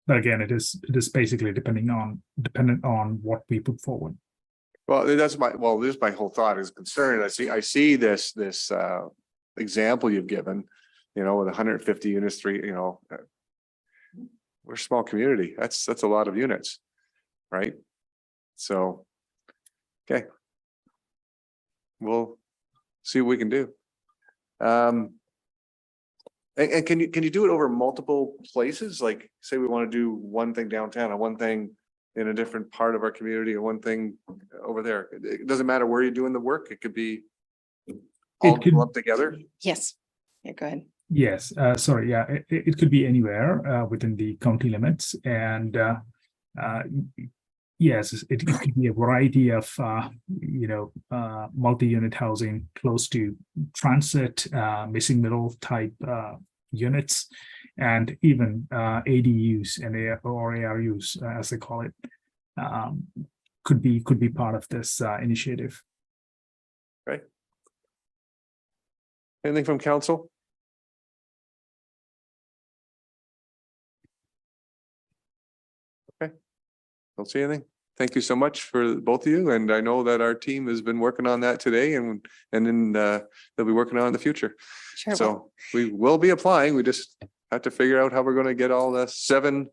But again, it is basically dependent on what we put forward. Well, this is my whole thought is concerned. I see this example you've given, with 150 units, we're a small community. That's a lot of units, right? So, okay. We'll see what we can do. And can you do it over multiple places? Like, say we want to do one thing downtown and one thing in a different part of our community and one thing over there. It doesn't matter where you're doing the work. It could be all could- lumped together. Yes. Yeah, go ahead. Yes, sorry, yeah, it could be anywhere within the county limits, and yes, it could be a variety of multi-unit housing close to transit, missing middle type units, and even ADUs and ARUs, as they call it, could be part of this initiative. Anything from council? Okay. Don't see anything. Thank you so much for both of you. And I know that our team has been working on that today and then they'll be working on it in the future. Sure. So we will be applying. We just have to figure out how we're going to get all the 7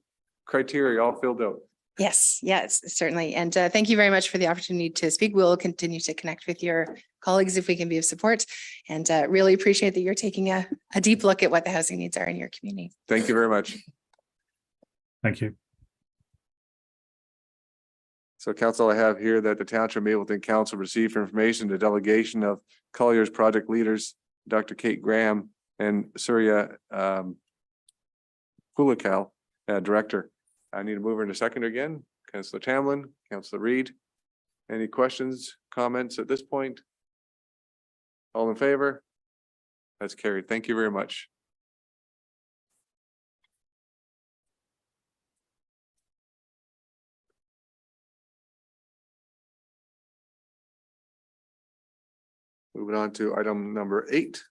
criteria all filled out. Yes, certainly. And thank you very much for the opportunity to speak. We'll continue to connect with your colleagues if we can be of support, and really appreciate that you're taking a deep look at what the housing needs are in your community. Thank you very much. Thank you. So council, I have here that the Township of Mapleton Council received for information the delegation of Colliers project leaders, Dr. Kate Graham and Surya Kulikal, director. I need a mover and a seconder again. Councillor Tamlin, Councillor Reed. Any questions, comments at this point? All in favor? That's carried. Thank you very much. Moving on to item number 8.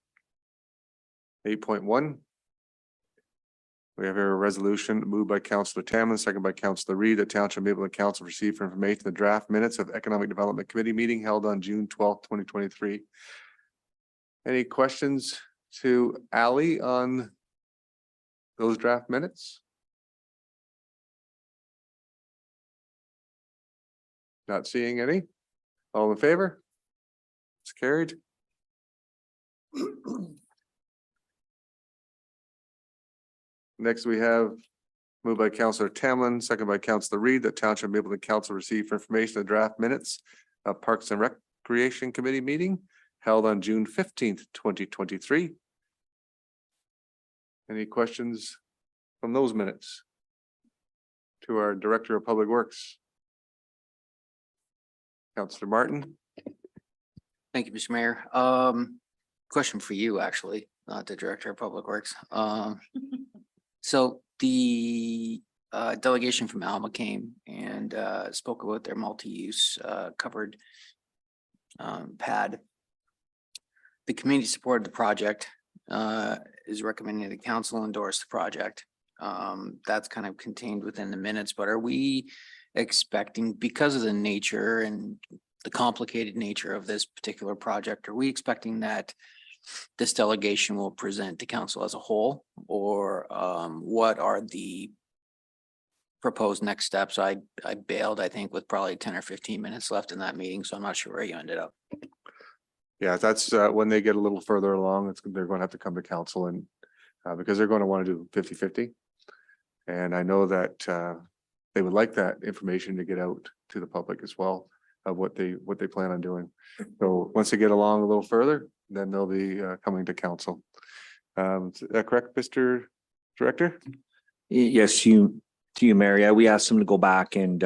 8.1. We have here a resolution moved by Councillor Tamlin, second by Councillor Reed, that Township of Mapleton Council received for information the draft minutes of Economic Development Committee meeting held on June 12th, 2023. Any questions to Ali on those draft minutes? Not seeing any. All in favor? It's carried. Next, we have moved by Councillor Tamlin, second by Councillor Reed, that Township of Mapleton Council received for information the draft minutes of Parks and Recreation Committee meeting held on June 15th, 2023. Any questions from those minutes to our Director of Public Works? Councillor Martin. Thank you, Mr. Mayor. Question for you, actually, not the Director of Public Works. So the delegation from Alma came and spoke about their multi-use covered pad. The community supported the project, is recommending the council endorse the project. That's kind of contained within the minutes, but are we expecting, because of the nature and the complicated nature of this particular project, are we expecting that this delegation will present to council as a whole, or what are the proposed next steps? I bailed, I think, with probably 10 or 15 minutes left in that meeting, so I'm not sure where you ended up. Yeah, that's when they get a little further along, they're going to have to come to council and because they're going to want to do 50-50. And I know that they would like that information to get out to the public as well of what they plan on doing. So once they get along a little further, then they'll be coming to council. Is that correct, Mr. Director? Yes, to you, Mayor. Yeah, we asked them to go back and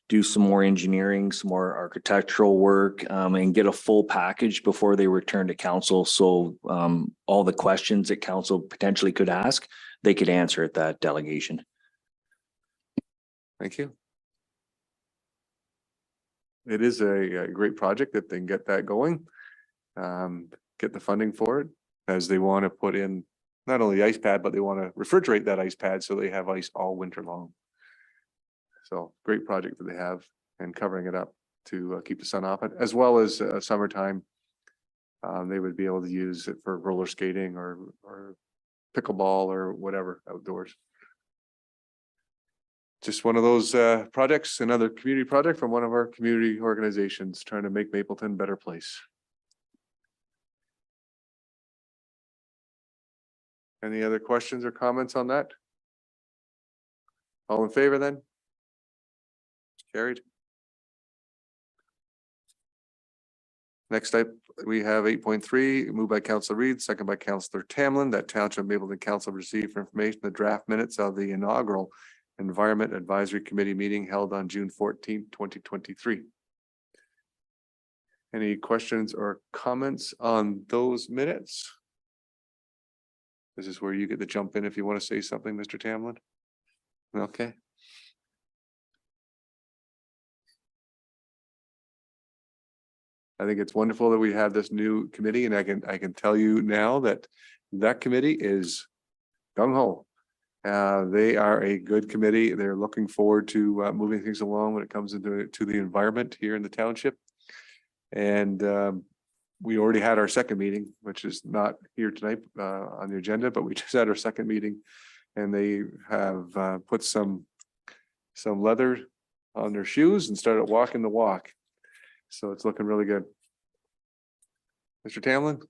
do some more engineering, some more architectural work, and get a full package before they return to council. So all the questions that council potentially could ask, they could answer at that delegation. Thank you. It is a great project if they can get that going. Get the funding for it, as they want to put in not only the ice pad, but they want to refrigerate that ice pad so they have ice all winter long. So great project that they have, and covering it up to keep the sun off it, as well as summertime. They would be able to use it for roller skating or pickleball or whatever outdoors. Just one of those projects, another community project from one of our community organizations trying to make Mapleton a better place. Any other questions or comments on that? All in favor then? Carried. Next up, we have 8.3, moved by Councillor Reed, second by Councillor Tamlin, that Township Mapleton Council receive for information the draft minutes of the inaugural Environment Advisory Committee meeting held on June 14th, 2023. Any questions or comments on those minutes? This is where you get to jump in if you want to say something, Mr. Tamlin. Okay. I think it's wonderful that we have this new committee, and I can tell you now that that committee is gung ho. They are a good committee. They're looking forward to moving things along when it comes to the environment here in the township. And we already had our second meeting, which is not here tonight on the agenda, but we just had our second meeting, and they have put some leather on their shoes and started walking the walk. So it's looking really good. Mr. Tamlin,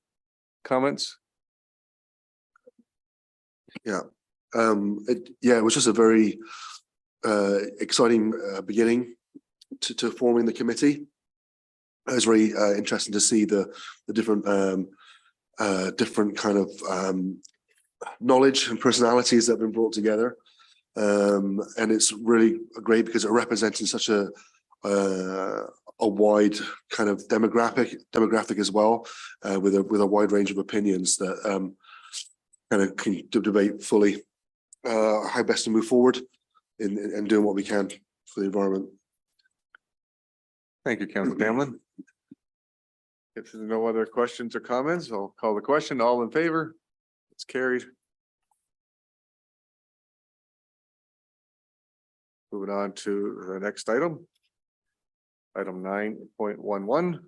comments? Yeah, it was just a very exciting beginning to forming the committee. It was very interesting to see the different kind of knowledge and personalities that have been brought together, and it's really great because it represents such a wide kind of demographic as well, with a wide range of opinions that kind of can debate fully how best to move forward in doing what we can for the environment. Thank you, Councilor Tamlin. If there's no other questions or comments, I'll call the question. All in favor? It's carried. Moving on to the next item. Item 9.11,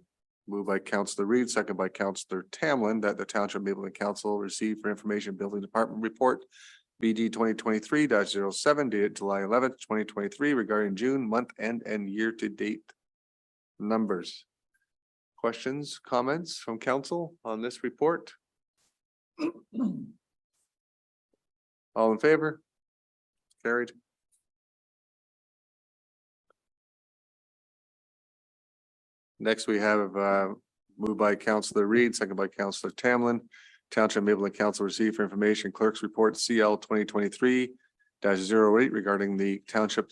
moved by Councillor Reed, second by Councillor Tamlin, that the Township Mapleton Council receive for information Building Department Report BD 2023-07 dated July 11th, 2023 regarding June month end and year to date numbers. Questions, comments from council on this report? All in favor? Carried. Next, we have moved by Councillor Reed, second by Councillor Tamlin. Township Mapleton Council received for information clerk's report CL 2023-08 regarding the Township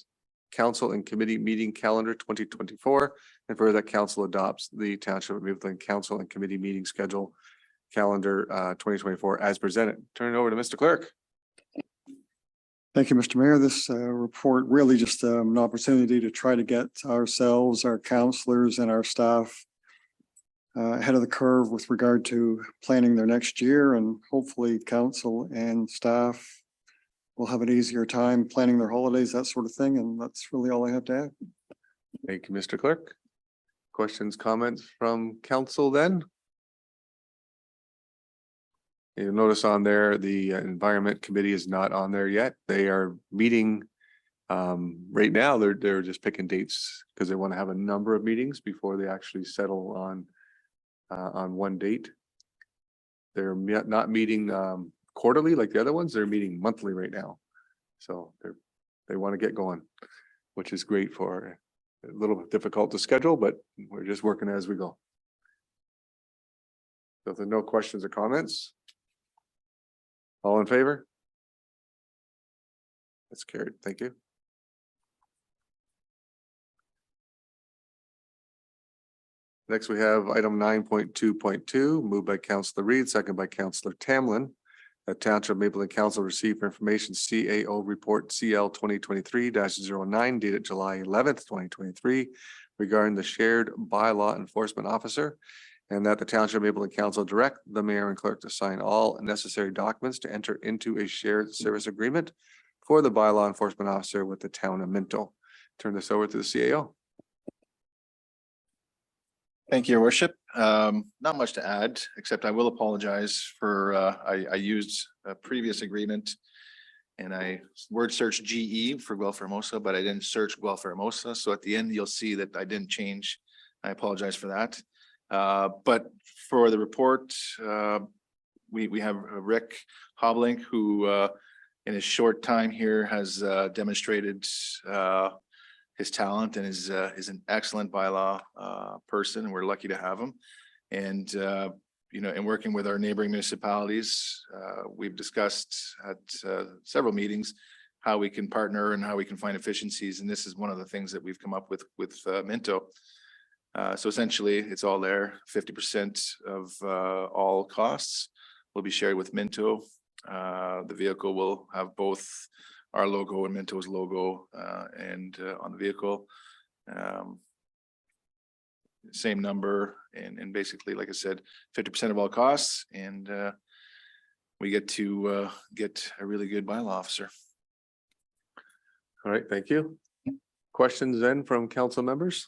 Council and Committee meeting calendar 2024, and further that council adopts the Township Mapleton Council and Committee meeting schedule calendar 2024 as presented. Turn it over to Mr. Clerk. Thank you, Mr. Mayor. This report really just an opportunity to try to get ourselves, our councillors and our staff ahead of the curve with regard to planning their next year, and hopefully council and staff will have an easier time planning their holidays, that sort of thing. And that's really all I have to add. Thank you, Mr. Clerk. Questions, comments from council then? You'll notice on there, the Environment Committee is not on there yet. They are meeting right now. They're just picking dates because they want to have a number of meetings before they actually settle on one date. They're not meeting quarterly like the other ones. They're meeting monthly right now. So they want to get going, which is great. For a little bit difficult to schedule, but we're just working as we go. So if there are no questions or comments, all in favor? That's carried. Thank you. Next, we have item 9.2.2, moved by Councillor Reed, second by Councillor Tamlin. That Township Mapleton Council received for information CAO report CL 2023-09 dated July 11th, 2023 regarding the shared bylaw enforcement officer, and that the Township Mapleton Council direct the mayor and clerk to sign all necessary documents to enter into a shared service agreement for the bylaw enforcement officer with the town of Minto. Turn this over to the CAO. Thank you, Your Worship. Not much to add, except I will apologize for, I used a previous agreement and I word searched GE for Guelph Hermosa, but I didn't search Guelph Hermosa. So at the end, you'll see that I didn't change. I apologize for that. But for the report, we have Rick Hoblink, who in his short time here has demonstrated his talent and is an excellent bylaw person. We're lucky to have him. And you know, in working with our neighboring municipalities, we've discussed at several meetings how we can partner and how we can find efficiencies. And this is one of the things that we've come up with Minto. So essentially, it's all there. 50% of all costs will be shared with Minto. The vehicle will have both our logo and Minto's logo and on the vehicle. Same number and basically, like I said, 50% of all costs, and we get to get a really good bylaw officer. All right, thank you. Questions then from council members?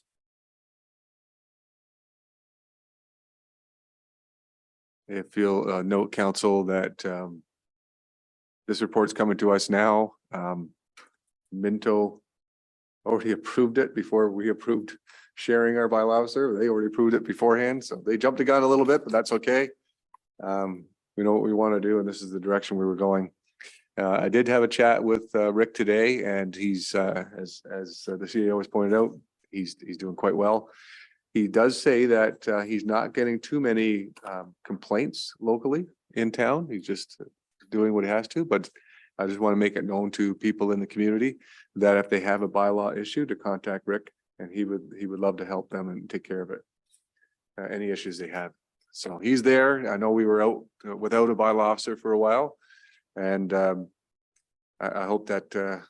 If you'll note, council, that this report's coming to us now. Minto already approved it before we approved sharing our bylaw officer. They already approved it beforehand, so they jumped the gun a little bit, but that's okay. We know what we want to do, and this is the direction we were going. I did have a chat with Rick today, and he's as the CEO has pointed out, he's doing quite well. He does say that he's not getting too many complaints locally in town. He's just doing what he has to, but I just want to make it known to people in the community that if they have a bylaw issue, to contact Rick, and he would love to help them and take care of it. Any issues they have. So he's there. I know we were out without a bylaw officer for a while, and I hope that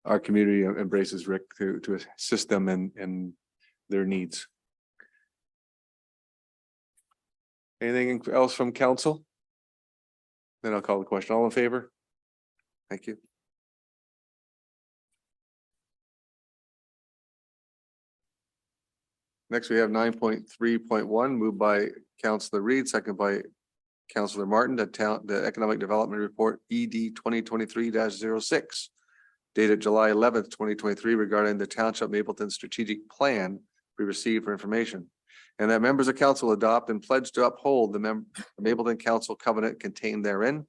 our community embraces Rick to assist them in their needs. Anything else from council? Then I'll call the question. All in favor? Thank you. Next, we have 9.3.1 moved by Councillor Reed, second by Councillor Martin, the Economic Development Report ED 2023-06 dated July 11th, 2023 regarding the Township Mapleton Strategic Plan we received for information. And that members of council adopt and pledge to uphold the Mapleton Council covenant contained therein.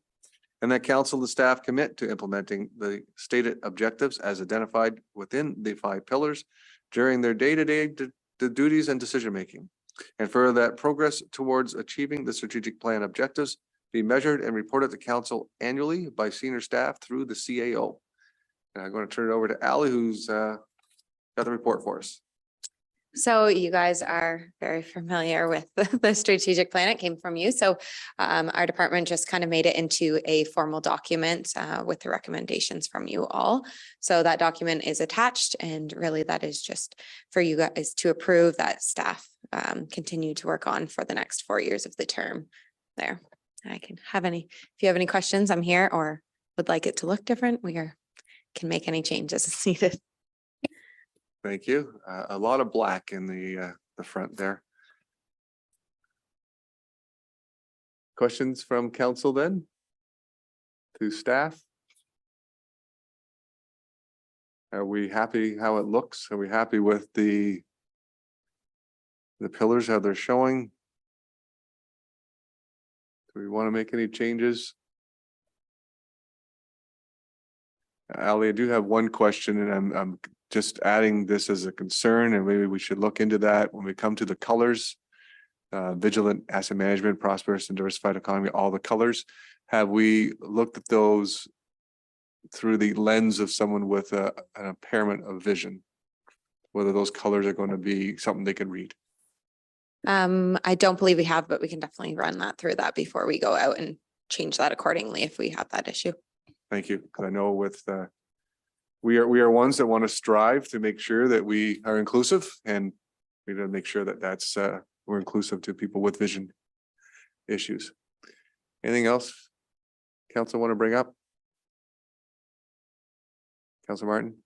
And that council and staff commit to implementing the stated objectives as identified within the 5 pillars during their day-to-day duties and decision-making. And further, that progress towards achieving the strategic plan objectives be measured and reported to council annually by senior staff through the CAO. And I'm going to turn it over to Ali, who's got the report for us. So you guys are very familiar with the strategic plan. It came from you. So our department just kind of made it into a formal document with the recommendations from you all. So that document is attached, and really that is just for you guys to approve that staff continue to work on for the next 4 years of the term there. I can have if you have any questions, I'm here, or would like it to look different, can make any changes as needed. Thank you. A lot of black in the front there. Questions from council then? To staff? Are we happy how it looks? Are we happy with the pillars, how they're showing? Do we want to make any changes? Ali, I do have one question, and I'm just adding this as a concern, and maybe we should look into that when we come to the colors. Vigilant asset management, prosperous and diversified economy, all the colors. Have we looked at those through the lens of someone with an impairment of vision? Whether those colors are going to be something they can read? I don't believe we have, but we can definitely run that through that before we go out and change that accordingly if we have that issue. Thank you, because I know with we are ones that want to strive to make sure that we are inclusive, and we gotta make sure that that's we're inclusive to people with vision issues. Anything else council want to bring up? Council Martin?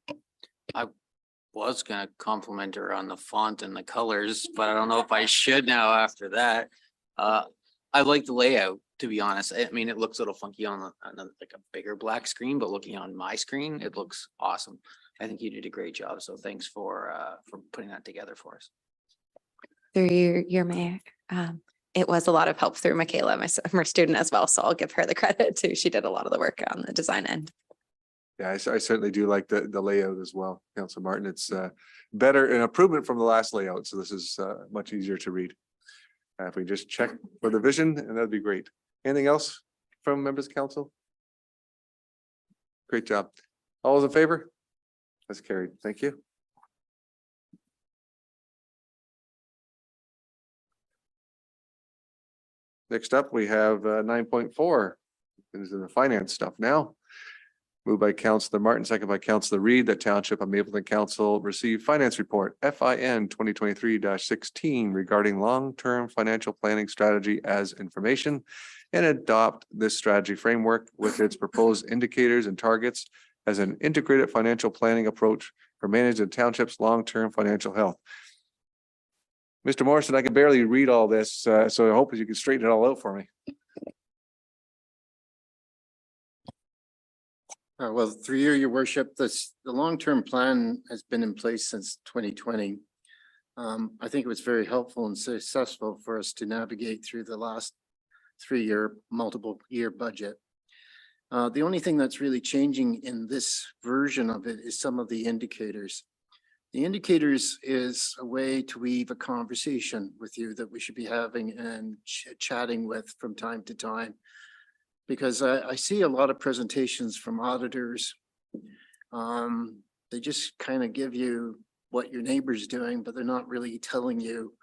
Was gonna compliment her on the font and the colors, but I don't know if I should now after that. I like the layout, to be honest. I mean, it looks a little funky on like a bigger black screen, but looking on my screen, it looks awesome. I think you did a great job, so thanks for putting that together for us. Through your mayor, it was a lot of help through Michaela, my summer student as well, so I'll give her the credit too. She did a lot of the work on the design end. Yeah, I certainly do like the layout as well, Council Martin. It's better, an improvement from the last layout, so this is much easier to read. If we just check for the vision, and that'd be great. Anything else from members of council? Great job. All those in favor? That's carried. Thank you. Next up, we have 9.4. This is the finance stuff now. Moved by Councillor Martin, second by Councillor Reed, that Township of Mapleton Council receive finance report FIN 2023-16 regarding long-term financial planning strategy as information, and adopt this strategy framework with its proposed indicators and targets as an integrated financial planning approach for managing the township's long-term financial health. Mr. Morrison, I can barely read all this, so I hope you can straighten it all out for me. Well, through you, your worship, the long-term plan has been in place since 2020. I think it was very helpful and successful for us to navigate through the last 3-year, multiple year budget. The only thing that's really changing in this version of it is some of the indicators. The indicators is a way to weave a conversation with you that we should be having and chatting with from time to time. Because I see a lot of presentations from auditors. They just kind of give you what your neighbor's doing, but they're not really telling you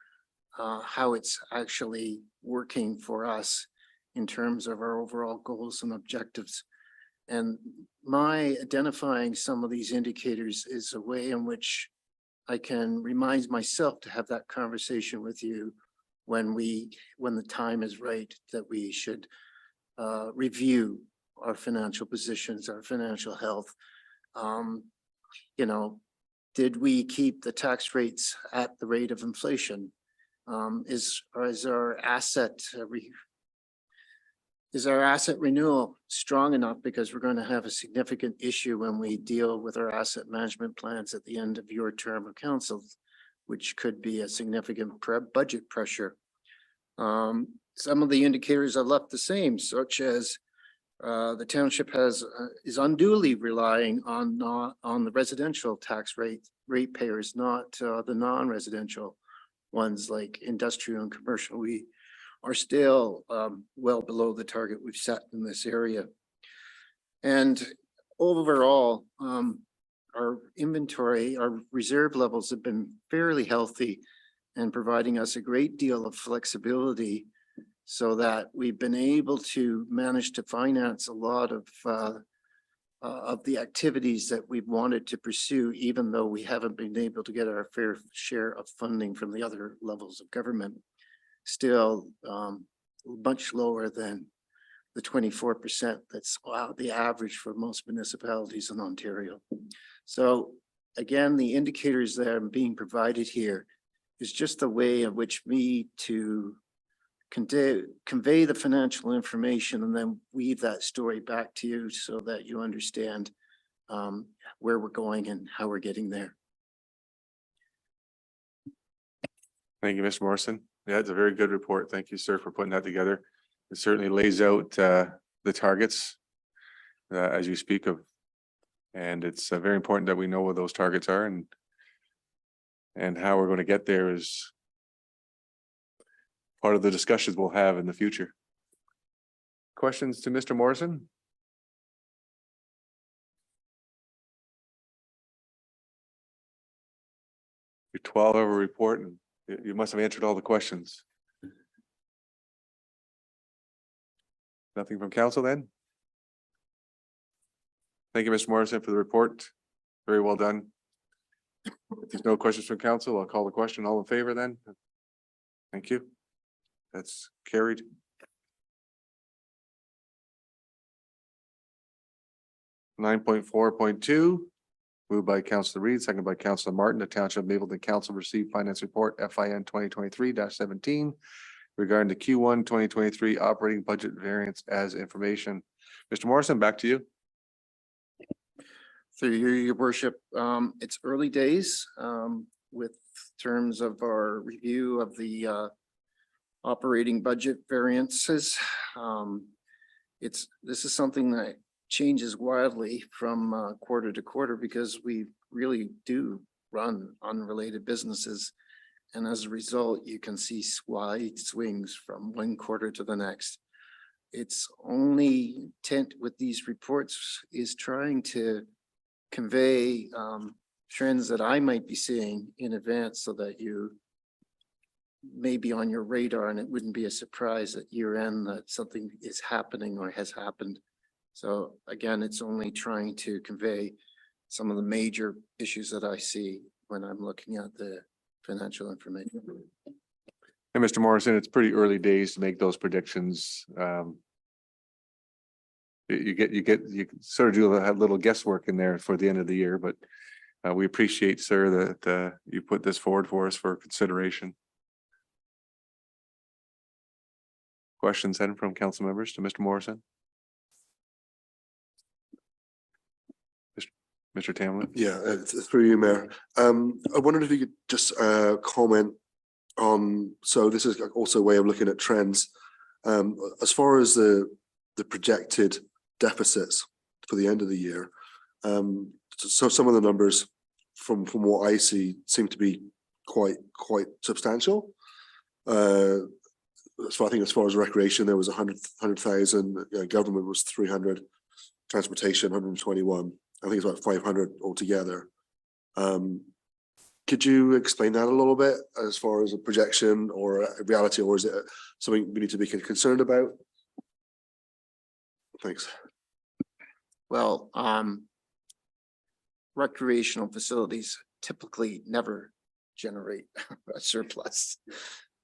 how it's actually working for us in terms of our overall goals and objectives. And my identifying some of these indicators is a way in which I can remind myself to have that conversation with you when the time is right, that we should review our financial positions, our financial health. You know, did we keep the tax rates at the rate of inflation? Is our asset renewal strong enough? Because we're going to have a significant issue when we deal with our asset management plans at the end of your term of council, which could be a significant budget pressure. Some of the indicators are left the same, such as the township is unduly relying on the residential tax ratepayers, not the non-residential ones like industrial and commercial. We are still well below the target we've set in this area. And overall, our inventory, our reserve levels have been fairly healthy and providing us a great deal of flexibility, so that we've been able to manage to finance a lot of the activities that we've wanted to pursue, even though we haven't been able to get our fair share of funding from the other levels of government. Still much lower than the 24% that's the average for most municipalities in Ontario. So again, the indicators that are being provided here is just a way in which me to convey the financial information and then weave that story back to you so that you understand where we're going and how we're getting there. Thank you, Mr. Morrison. Yeah, it's a very good report. Thank you, sir, for putting that together. It certainly lays out the targets as you speak of. And it's very important that we know what those targets are, and how we're going to get there is part of the discussions we'll have in the future. Questions to Mr. Morrison? Your 12-hour report, and You must have answered all the questions. Nothing from council then? Thank you, Mr. Morrison, for the report. Very well done. If there's no questions from council, I'll call the question. All in favor then? Thank you. That's carried. Nine point four point two, moved by Councillor Reed, seconded by Councillor Martin. The Township of Mapleton Council received finance report FIN 2023-17 regarding the Q1 2023 operating budget variance as information. Mr. Morrison, back to you. Through your worship, it's early days with terms of our review of the operating budget variances. This is something that changes wildly from quarter to quarter because we really do run unrelated businesses. And as a result, you can see wide swings from one quarter to the next. Its only intent with these reports is trying to convey trends that I might be seeing in advance so that you may be on your radar and it wouldn't be a surprise at year end that something is happening or has happened. So again, it's only trying to convey some of the major issues that I see when I'm looking at the financial information. And Mr. Morrison, it's pretty early days to make those predictions. You sort of do a little guesswork in there for the end of the year, but we appreciate, sir, that you put this forward for us for consideration. Questions then from council members to Mr. Morrison? Mr. Tamlin? Yeah, through you, Mayor. I wondered if you could just comment on, so this is also a way of looking at trends. As far as the projected deficits for the end of the year. So some of the numbers from what I see seem to be quite substantial. So I think as far as recreation, there was 100,000, government was 300, transportation 121. I think it's about 500 altogether. Could you explain that a little bit as far as a projection or a reality, or is it something we need to be concerned about? Thanks. Well, recreational facilities typically never generate a surplus,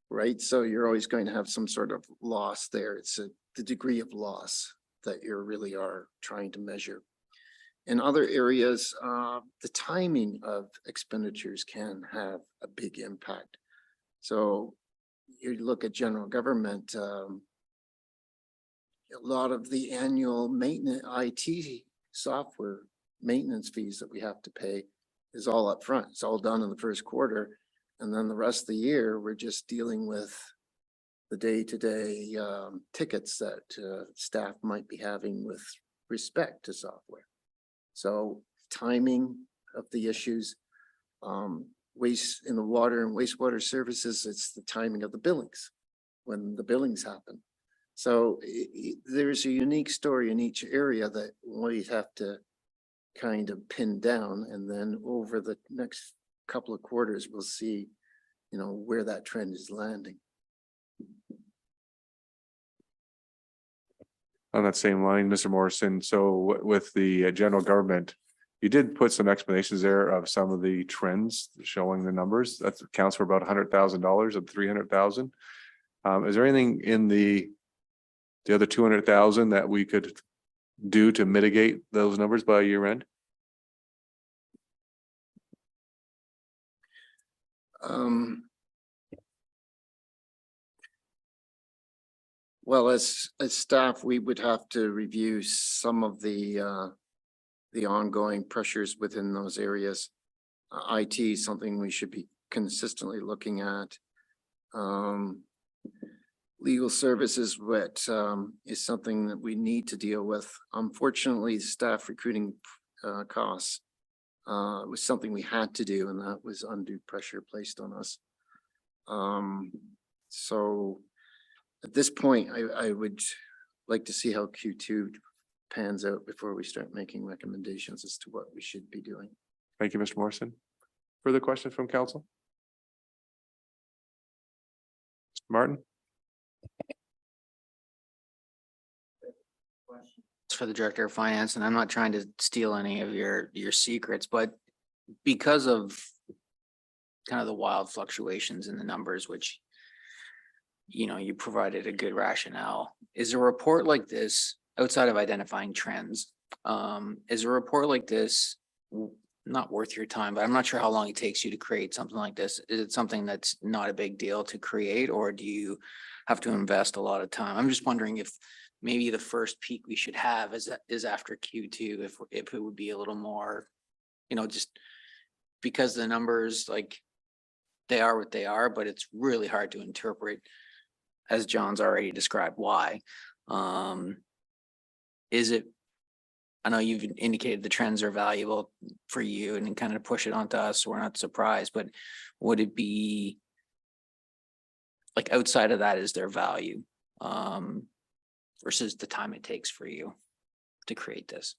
right? So you're always going to have some sort of loss there. It's the degree of loss that you really are trying to measure. In other areas, the timing of expenditures can have a big impact. So you look at general government, a lot of the annual maintenance IT software maintenance fees that we have to pay is all up front. It's all done in the first quarter. And then the rest of the year, we're just dealing with the day-to-day tickets that staff might be having with respect to software. So timing of the issues, waste in the water and wastewater services, it's the timing of the billings, when the billings happen. So there's a unique story in each area that we have to kind of pin down, and then over the next couple of quarters, we'll see, where that trend is landing. On that same line, Mr. Morrison, so with the general government, you did put some explanations there of some of the trends showing the numbers. That accounts for about $100,000 of 300,000. Is there anything in the other 200,000 that we could do to mitigate those numbers by year end? Well, as staff, we would have to review some of the ongoing pressures within those areas. IT is something we should be consistently looking at. Legal services, what is something that we need to deal with. Unfortunately, staff recruiting costs was something we had to do, and that was undue pressure placed on us. So at this point, I would like to see how Q2 pans out before we start making recommendations as to what we should be doing. Thank you, Mr. Morrison. Further questions from council? Martin? For the Director of Finance, and I'm not trying to steal any of your secrets, but because of kind of the wild fluctuations in the numbers, which you provided a good rationale. Is a report like this, outside of identifying trends, is a report like this not worth your time? But I'm not sure how long it takes you to create something like this. Is it something that's not a big deal to create, or do you have to invest a lot of time? I'm just wondering if maybe the first peak we should have is after Q2, if it would be a little more, just because the numbers, like, they are what they are, but it's really hard to interpret, as John's already described, why. Is it, I know you've indicated the trends are valuable for you and kind of push it onto us, so we're not surprised, but would it be like outside of that, is there value versus the time it takes for you to create this?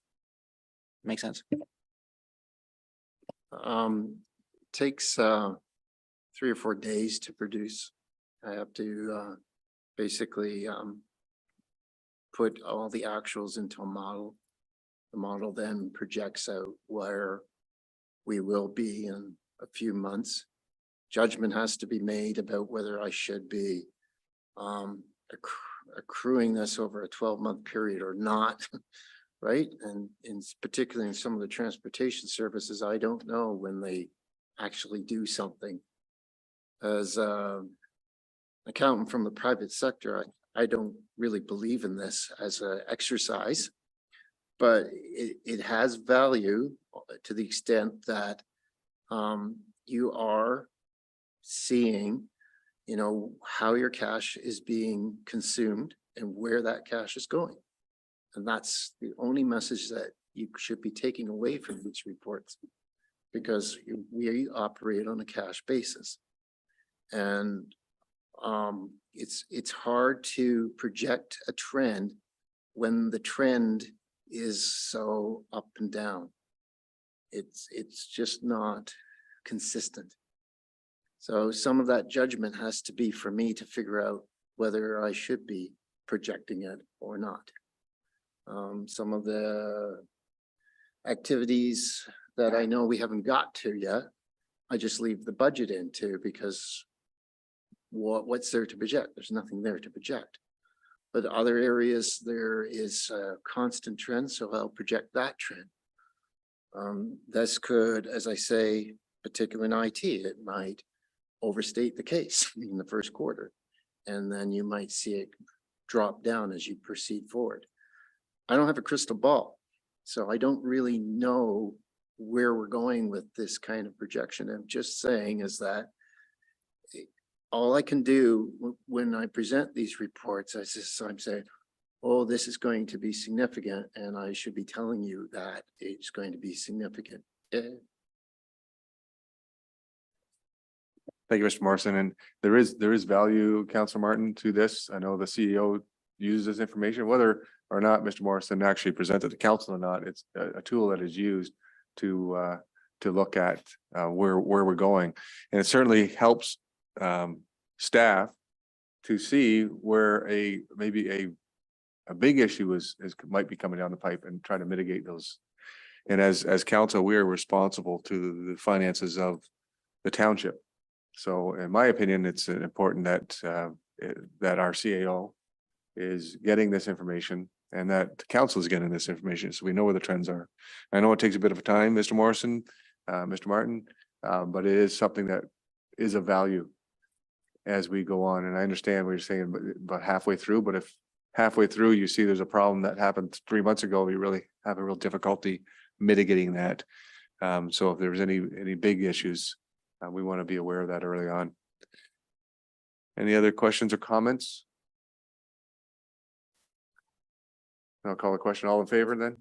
Make sense? Takes 3 or 4 days to produce. I have to basically put all the actuals into a model. The model then projects out where we will be in a few months. Judgment has to be made about whether I should be accruing this over a 12-month period or not. Right? And particularly in some of the transportation services, I don't know when they actually do something. As an accountant from the private sector, I don't really believe in this as an exercise, but it has value to the extent that you are seeing, how your cash is being consumed and where that cash is going. And that's the only message that you should be taking away from these reports, because we operate on a cash basis. And it's hard to project a trend when the trend is so up and down. It's just not consistent. So some of that judgment has to be for me to figure out whether I should be projecting it or not. Some of the activities that I know we haven't got to yet, I just leave the budget into, because what's there to project? There's nothing there to project. But other areas, there is a constant trend, so I'll project that trend. This could, as I say, particularly in IT, it might overstate the case in the first quarter, and then you might see it drop down as you proceed forward. I don't have a crystal ball, so I don't really know where we're going with this kind of projection. I'm just saying is that all I can do when I present these reports, I'm saying, oh, this is going to be significant, and I should be telling you that it's going to be significant. Thank you, Mr. Morrison. And there is value, Councillor Martin, to this. I know the CEO uses this information, whether or not Mr. Morrison actually presented to council or not. It's a tool that is used to look at where we're going, and it certainly helps staff to see where maybe a big issue might be coming down the pipe, and try to mitigate those. And as council, we are responsible to the finances of the township. So in my opinion, it's important that our CAO is getting this information, and that the council is getting this information, so we know where the trends are. I know it takes a bit of a time, Mr. Morrison, Mr. Martin, but it is something that is of value as we go on. And I understand what you're saying, but halfway through, but if halfway through you see there's a problem that happened 3 months ago, we really have a real difficulty mitigating that. So if there's any big issues, we want to be aware of that early on. Any other questions or comments? I'll call the question. All in favor then?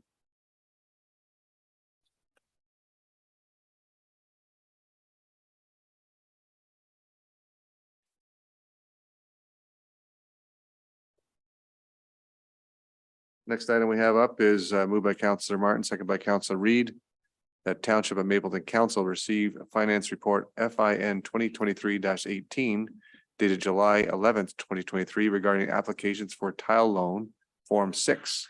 Next item we have up is moved by Councillor Martin, second by Councillor Reed, that Township of Mapleton Council receive a finance report FIN 2023-18 dated July 11th, 2023, regarding applications for tile loan Form 6.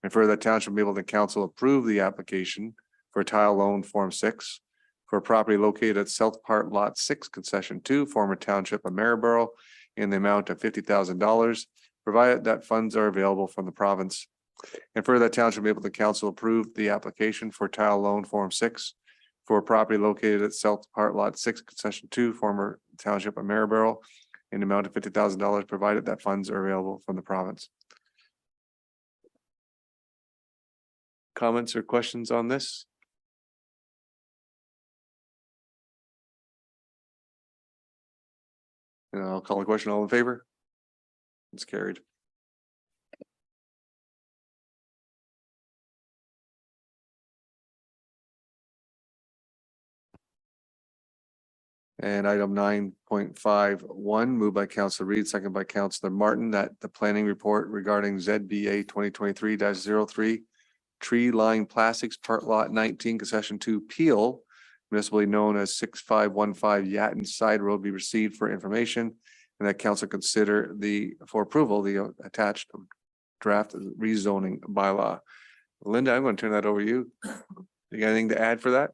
And further, that Township of Mapleton Council approve the application for tile loan Form 6 for a property located at South Part Lot 6, Concession 2, former Township of Maryborough, in the amount of $50,000, provided that funds are available from the province. And further, that Township of Mapleton Council approved the application for tile loan Form 6 for a property located at South Part Lot 6, Concession 2, former Township of Maryborough, in the amount of $50,000, provided that funds are available from the province. Comments or questions on this? And I'll call the question. All in favor? It's carried. And item 9.51, moved by Councillor Reed, second by Councillor Martin, that the planning report regarding ZBA 2023-03 tree line plastics, part lot 19, concession 2, Peel, municipally known as 6515 Yatton Side Road, be received for information, and that council consider for approval, the attached draft rezoning bylaw. Linda, I'm going to turn that over to you. You got anything to add for that?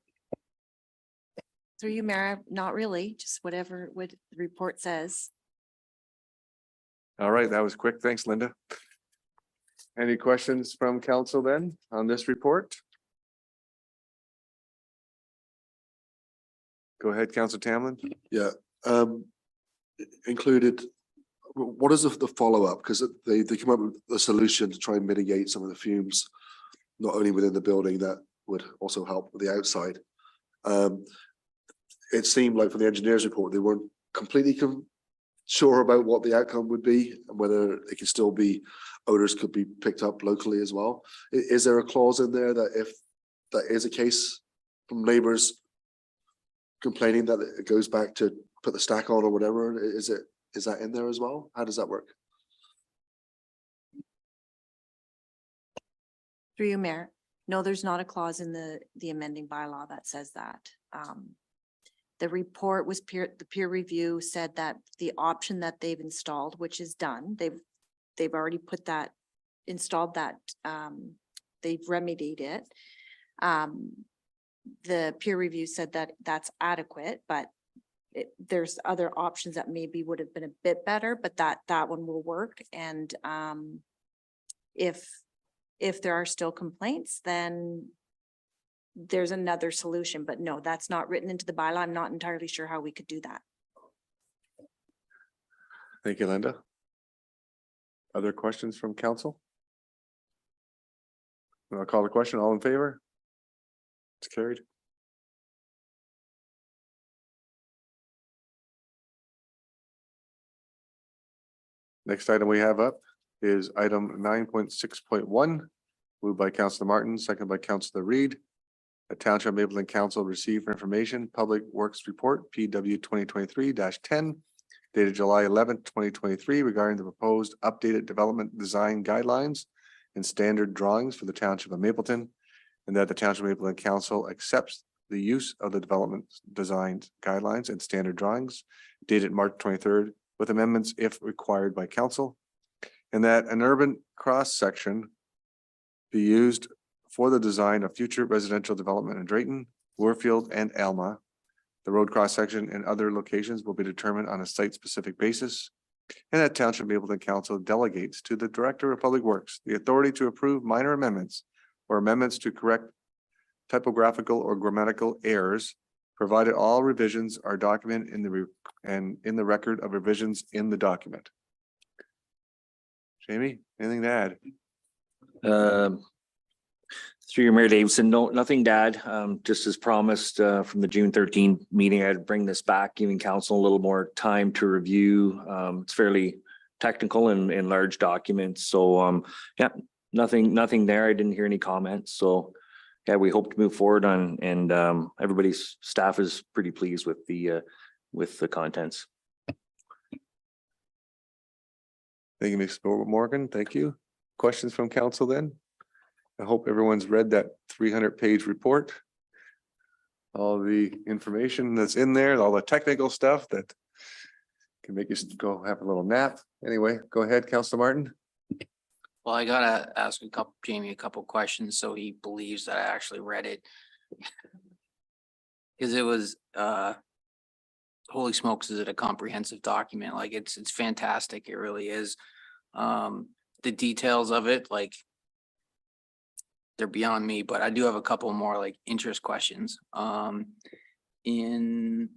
Through you, Mayor, not really, just whatever the report says. All right, that was quick. Thanks, Linda. Any questions from council then on this report? Go ahead, Councillor Tamlin. Yeah, included, what is the follow-up? Because they come up with a solution to try and mitigate some of the fumes, not only within the building, that would also help with the outside. It seemed like from the engineer's report, they weren't completely sure about what the outcome would be and whether it could still be, odors could be picked up locally as well. Is there a clause in there that if that is a case from neighbors complaining that it goes back to put the stack on or whatever, is that in there as well? How does that work? Through you, Mayor. No, there's not a clause in the amending bylaw that says that. The report was the peer review said that the option that they've installed, which is done, they've already put that, installed that, they've remedied it. The peer review said that that's adequate, but there's other options that maybe would have been a bit better, but that one will work. And if there are still complaints, then there's another solution, but no, that's not written into the bylaw. I'm not entirely sure how we could do that. Thank you, Linda. Other questions from council? I'll call the question. All in favor? It's carried. Next item we have up is item 9.6.1, moved by Councillor Martin, second by Councillor Reed. A Township of Mapleton Council received for information Public Works Report PW 2023-10 dated July 11th, 2023 regarding the proposed updated development design guidelines and standard drawings for the Township of Mapleton, and that the Township of Mapleton Council accepts the use of the development design guidelines and standard drawings dated March 23rd with amendments if required by council, and that an urban cross section be used for the design of future residential development in Drayton, Warfield, and Alma. The road cross section and other locations will be determined on a site-specific basis, and that Township of Mapleton Council delegates to the Director of Public Works the authority to approve minor amendments or amendments to correct typographical or grammatical errors, provided all revisions are documented in the record of revisions in the document. Jamie, anything to add? Through your Mayor Davidson, no, nothing to add. Just as promised from the June 13 meeting, I'd bring this back, giving council a little more time to review. It's fairly technical and large documents. So yeah, nothing there. I didn't hear any comments. So yeah, we hope to move forward on, and everybody's staff is pretty pleased with the contents. Thank you, Mr. Morgan. Thank you. Questions from council then? I hope everyone's read that 300-page report. All the information that's in there, all the technical stuff that Can make you go have a little nap. Anyway, go ahead, Councilor Martin. Well, I gotta ask Jamie a couple questions, so he believes that I actually read it. Cause it was, holy smokes, is it a comprehensive document? Like, it's fantastic. It really is. The details of it, like, they're beyond me, but I do have a couple more like interest questions. In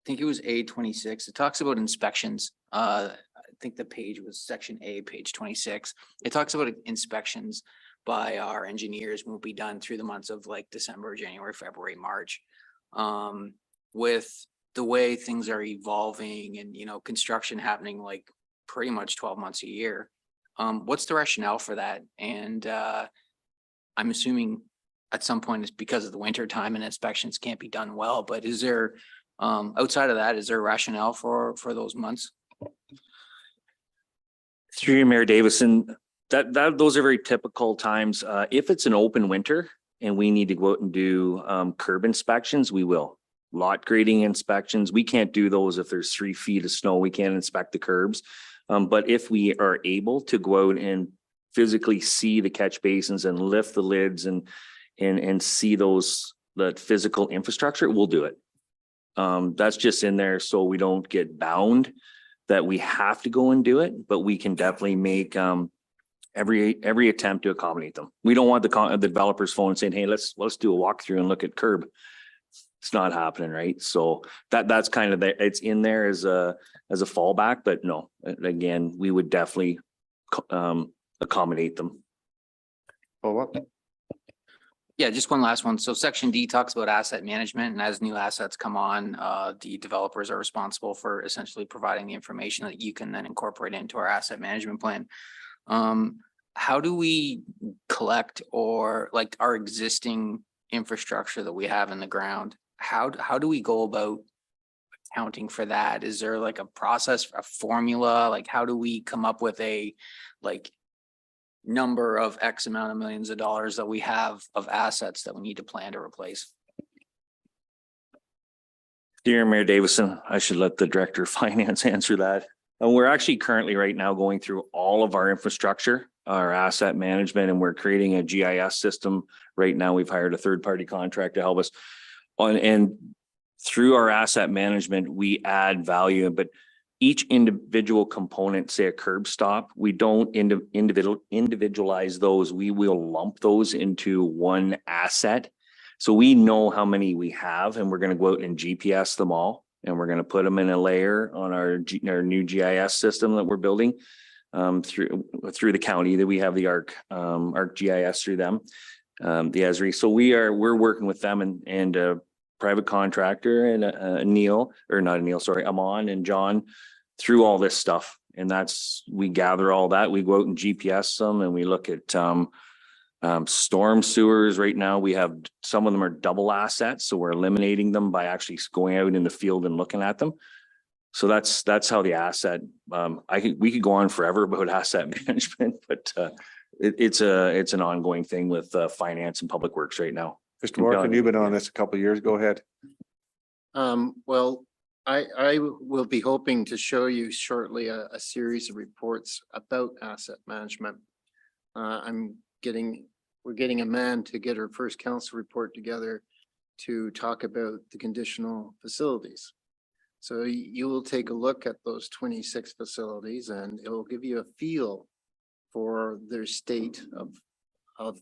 I think it was A26, it talks about inspections. I think the page was section A, page 26. It talks about inspections by our engineers will be done through the months of like December, January, February, March. With the way things are evolving and, you know, construction happening like pretty much 12 months a year. What's the rationale for that? And I'm assuming at some point it's because of the winter time and inspections can't be done well, but is there outside of that, is there a rationale for those months? Through your Mayor Davison, those are very typical times. If it's an open winter and we need to go out and do curb inspections, we will. Lot grading inspections, we can't do those if there's 3 feet of snow. We can't inspect the curbs. But if we are able to go out and physically see the catch basins and lift the lids and see that physical infrastructure, we'll do it. That's just in there so we don't get bound that we have to go and do it, but we can definitely make every attempt to accommodate them. We don't want the developer's phone saying, hey, let's do a walkthrough and look at curb. It's not happening, right? So that's kind of it's in there as a fallback, but no, again, we would definitely accommodate them. Follow up. Yeah, just one last one. So section D talks about asset management, and as new assets come on, the developers are responsible for essentially providing the information that you can then incorporate into our asset management plan. How do we collect or like our existing infrastructure that we have in the ground? How do we go about accounting for that? Is there like a process, a formula? Like, how do we come up with a like number of X amount of millions of dollars that we have of assets that we need to plan to replace? Dear Mayor Davison, I should let the Director of Finance answer that. And we're actually currently right now going through all of our infrastructure, our asset management, and we're creating a GIS system. Right now, we've hired a third-party contract to help us on, and through our asset management, we add value, but each individual component, say a curb stop, we don't individualize those. We will lump those into one asset. So we know how many we have, and we're going to go out and GPS them all, and we're going to put them in a layer on our new GIS system that we're building through the county. That we have the ArcGIS through them, the Esri. So we're working with them and a private contractor and Amon and John through all this stuff. And we gather all that. We go out and GPS them, and we look at storm sewers. Right now, we have some of them are double assets, so we're eliminating them by actually going out in the field and looking at them. So that's how the asset. We could go on forever about asset management, but it's an ongoing thing with finance and public works right now. Mr. Morgan, you've been on this a couple of years. Go ahead. Well, I will be hoping to show you shortly a series of reports about asset management. We're getting a man to get our first council report together to talk about the conditional facilities. So you will take a look at those 26 facilities, and it will give you a feel for their state of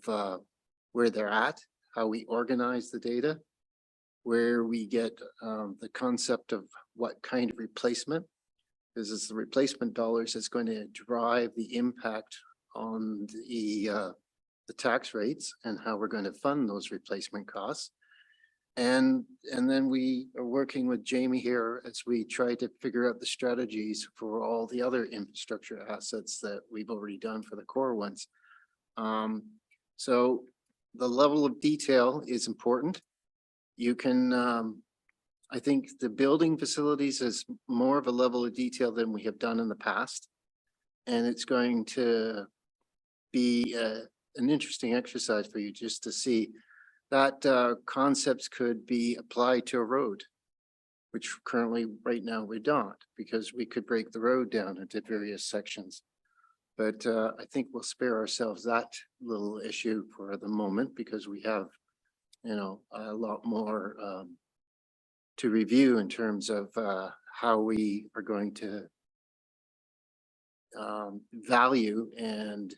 where they're at, how we organize the data, where we get the concept of what kind of replacement. This is the replacement dollars that's going to drive the impact on the tax rates and how we're going to fund those replacement costs. And then we are working with Jamie here as we try to figure out the strategies for all the other infrastructure assets that we've already done for the core ones. So the level of detail is important. You can, I think the building facilities is more of a level of detail than we have done in the past. And it's going to be an interesting exercise for you just to see that concepts could be applied to a road. which currently, right now, we don't, because we could break the road down into various sections. But I think we'll spare ourselves that little issue for the moment because we have, you know, a lot more to review in terms of how we are going to value and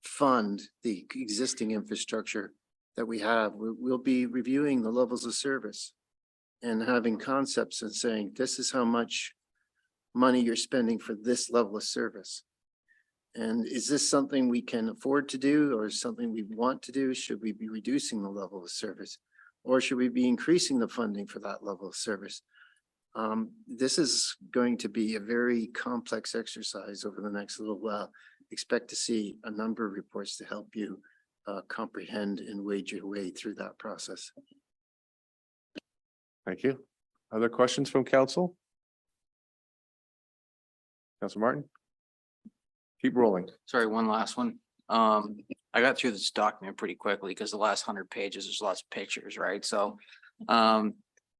fund the existing infrastructure that we have. We'll be reviewing the levels of service and having concepts and saying, this is how much money you're spending for this level of service. And is this something we can afford to do or something we want to do? Should we be reducing the level of service? Or should we be increasing the funding for that level of service? This is going to be a very complex exercise over the next little while. Expect to see a number of reports to help you comprehend and wade your way through that process. Thank you. Other questions from council? Councilor Martin? Keep rolling. Sorry, one last one. I got through this document pretty quickly because the last 100 pages, there's lots of pictures, right? So,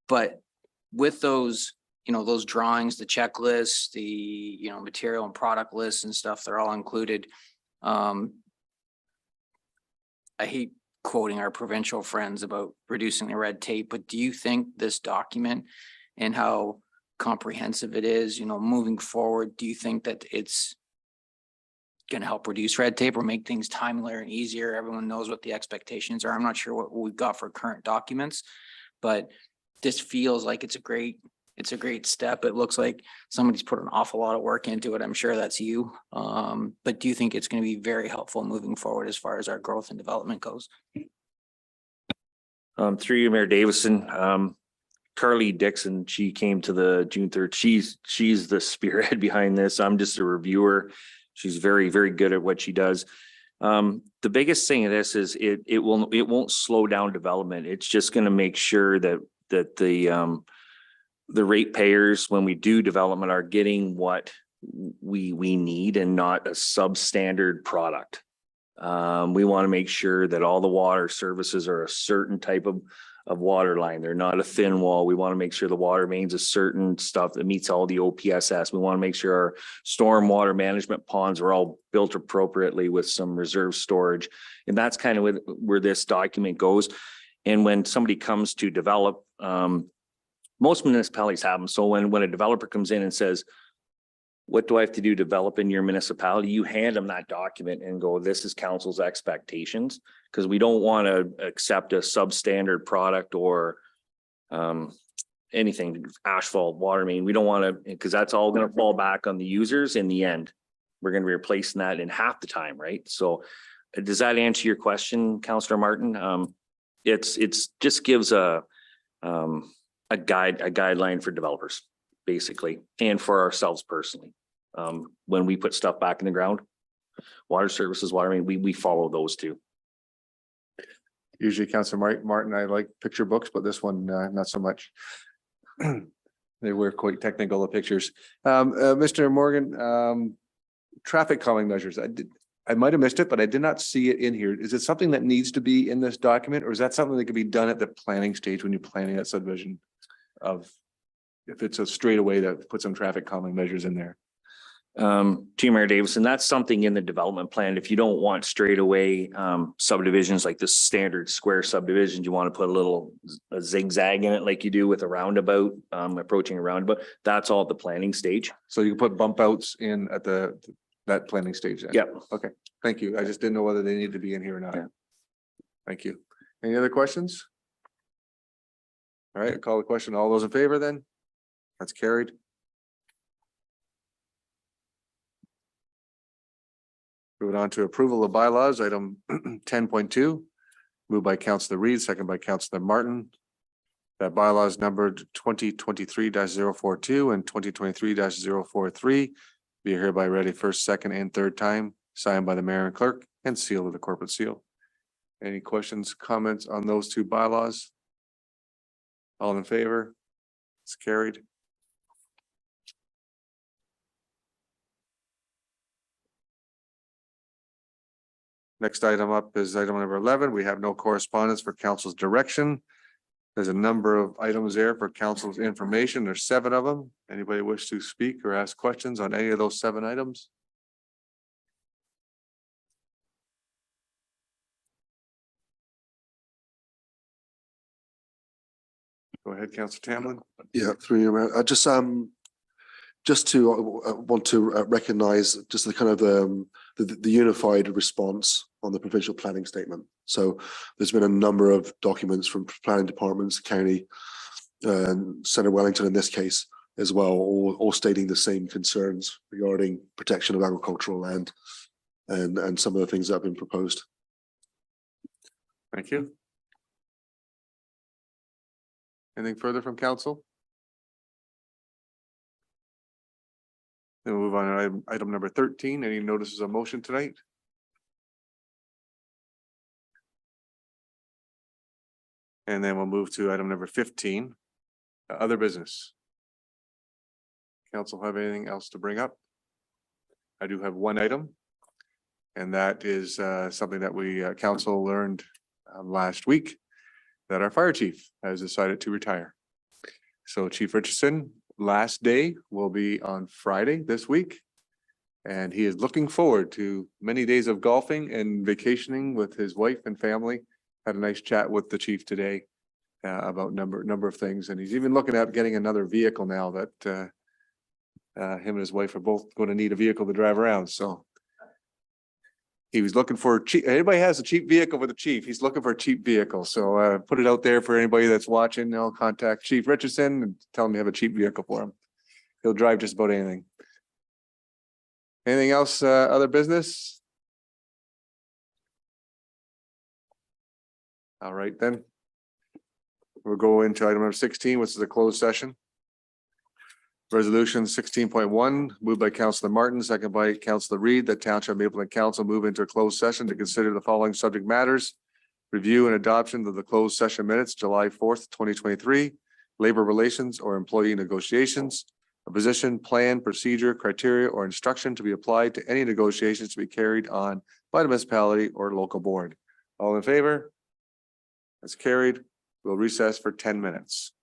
but with those, you know, those drawings, the checklist, the, you know, material and product lists and stuff, they're all included. I hate quoting our provincial friends about reducing the red tape, but do you think this document and how comprehensive it is, you know, moving forward, do you think that it's going to help reduce red tape or make things timelier and easier? Everyone knows what the expectations are. I'm not sure what we've got for current documents, but this feels like it's a great step. It looks like somebody's put an awful lot of work into it. I'm sure that's you. But do you think it's going to be very helpful moving forward as far as our growth and development goes? Through you, Mayor Davison, Carly Dixon, she came to the June 3rd. She's the spearhead behind this. I'm just a reviewer. She's very, very good at what she does. The biggest thing of this is it won't slow down development. It's just going to make sure that the ratepayers, when we do development, are getting what we need and not a substandard product. We want to make sure that all the water services are a certain type of water line. They're not a thin wall. We want to make sure the water mains is certain stuff that meets all the OPSS. We want to make sure our stormwater management ponds are all built appropriately with some reserve storage. And that's kind of where this document goes. And when somebody comes to develop, most municipalities have them. So when a developer comes in and says, what do I have to do to develop in your municipality? You hand them that document and go, this is council's expectations. Because we don't want to accept a substandard product or anything, asphalt, water main. We don't want to, because that's all going to fall back on the users in the end. We're going to be replacing that in half the time, right? So does that answer your question, Councillor Martin? It's just gives a guideline for developers, basically, and for ourselves personally. When we put stuff back in the ground, water services, water main, we follow those too. Usually, Councilor Martin, I like picture books, but this one, not so much. They were quite technical, the pictures. Mr. Morgan, traffic calming measures. I might have missed it, but I did not see it in here. Is it something that needs to be in this document, or is that something that could be done at the planning stage when you're planning that subdivision of, if it's a straightaway that put some traffic calming measures in there? Mayor Davison, that's something in the development plan. If you don't want straightaway subdivisions like the standard square subdivisions, you want to put a zigzag in it like you do with a roundabout, approaching a roundabout. That's all at the planning stage. So you can put bump outs in at that planning stage then? Yep. Okay, thank you. I just didn't know whether they need to be in here or not. Yeah. Thank you. Any other questions? All right, call the question. All those in favor then? That's carried. Moving on to approval of bylaws, item 10.2, moved by Councillor Reid, second by Councillor Martin. That bylaws numbered 2023-042 and 2023-043 be hereby read first, second, and third time, signed by the mayor and clerk, and sealed with a corporate seal. Any questions, comments on those two bylaws? All in favor? It's carried. Next item up is item number 11. We have no correspondence for council's direction. There's a number of items there for council's information. There's 7 of them. Anybody wish to speak or ask questions on any of those 7 items? Go ahead, Councillor Tamlin. Yeah, through you, Mayor. Just to want to recognize just the kind of the unified response on the provincial planning statement. So there's been a number of documents from planning departments, county, and Centre Wellington in this case as well, all stating the same concerns regarding protection of agricultural land and some of the things that have been proposed. Thank you. Anything further from council? Then we'll move on to item number 13. Any notices of motion tonight? And then we'll move to item number 15, other business. Council have anything else to bring up? I do have one item. And that is something that we council learned last week, that our fire chief has decided to retire. So Chief Richardson, last day will be on Friday this week. And he is looking forward to many days of golfing and vacationing with his wife and family. Had a nice chat with the chief today about number of things. And he's even looking at getting another vehicle now that him and his wife are both going to need a vehicle to drive around. So he was looking for cheap. Anybody has a cheap vehicle with a chief, he's looking for a cheap vehicle. So put it out there for anybody that's watching. They'll contact Chief Richardson and tell him you have a cheap vehicle for him. He'll drive just about anything. Anything else, other business? All right, then. We'll go into item number 16, which is a closed session. Resolution 16.1, moved by Councillor Martin, second by Councillor Reed, that Township Mapleton Council move into a closed session to consider the following subject matters. Review and adoption of the closed session minutes, July 4th, 2023, labor relations or employee negotiations, a position, plan, procedure, criteria, or instruction to be applied to any negotiations to be carried on by the municipality or local board. All in favor? That's carried. We'll recess for 10 minutes.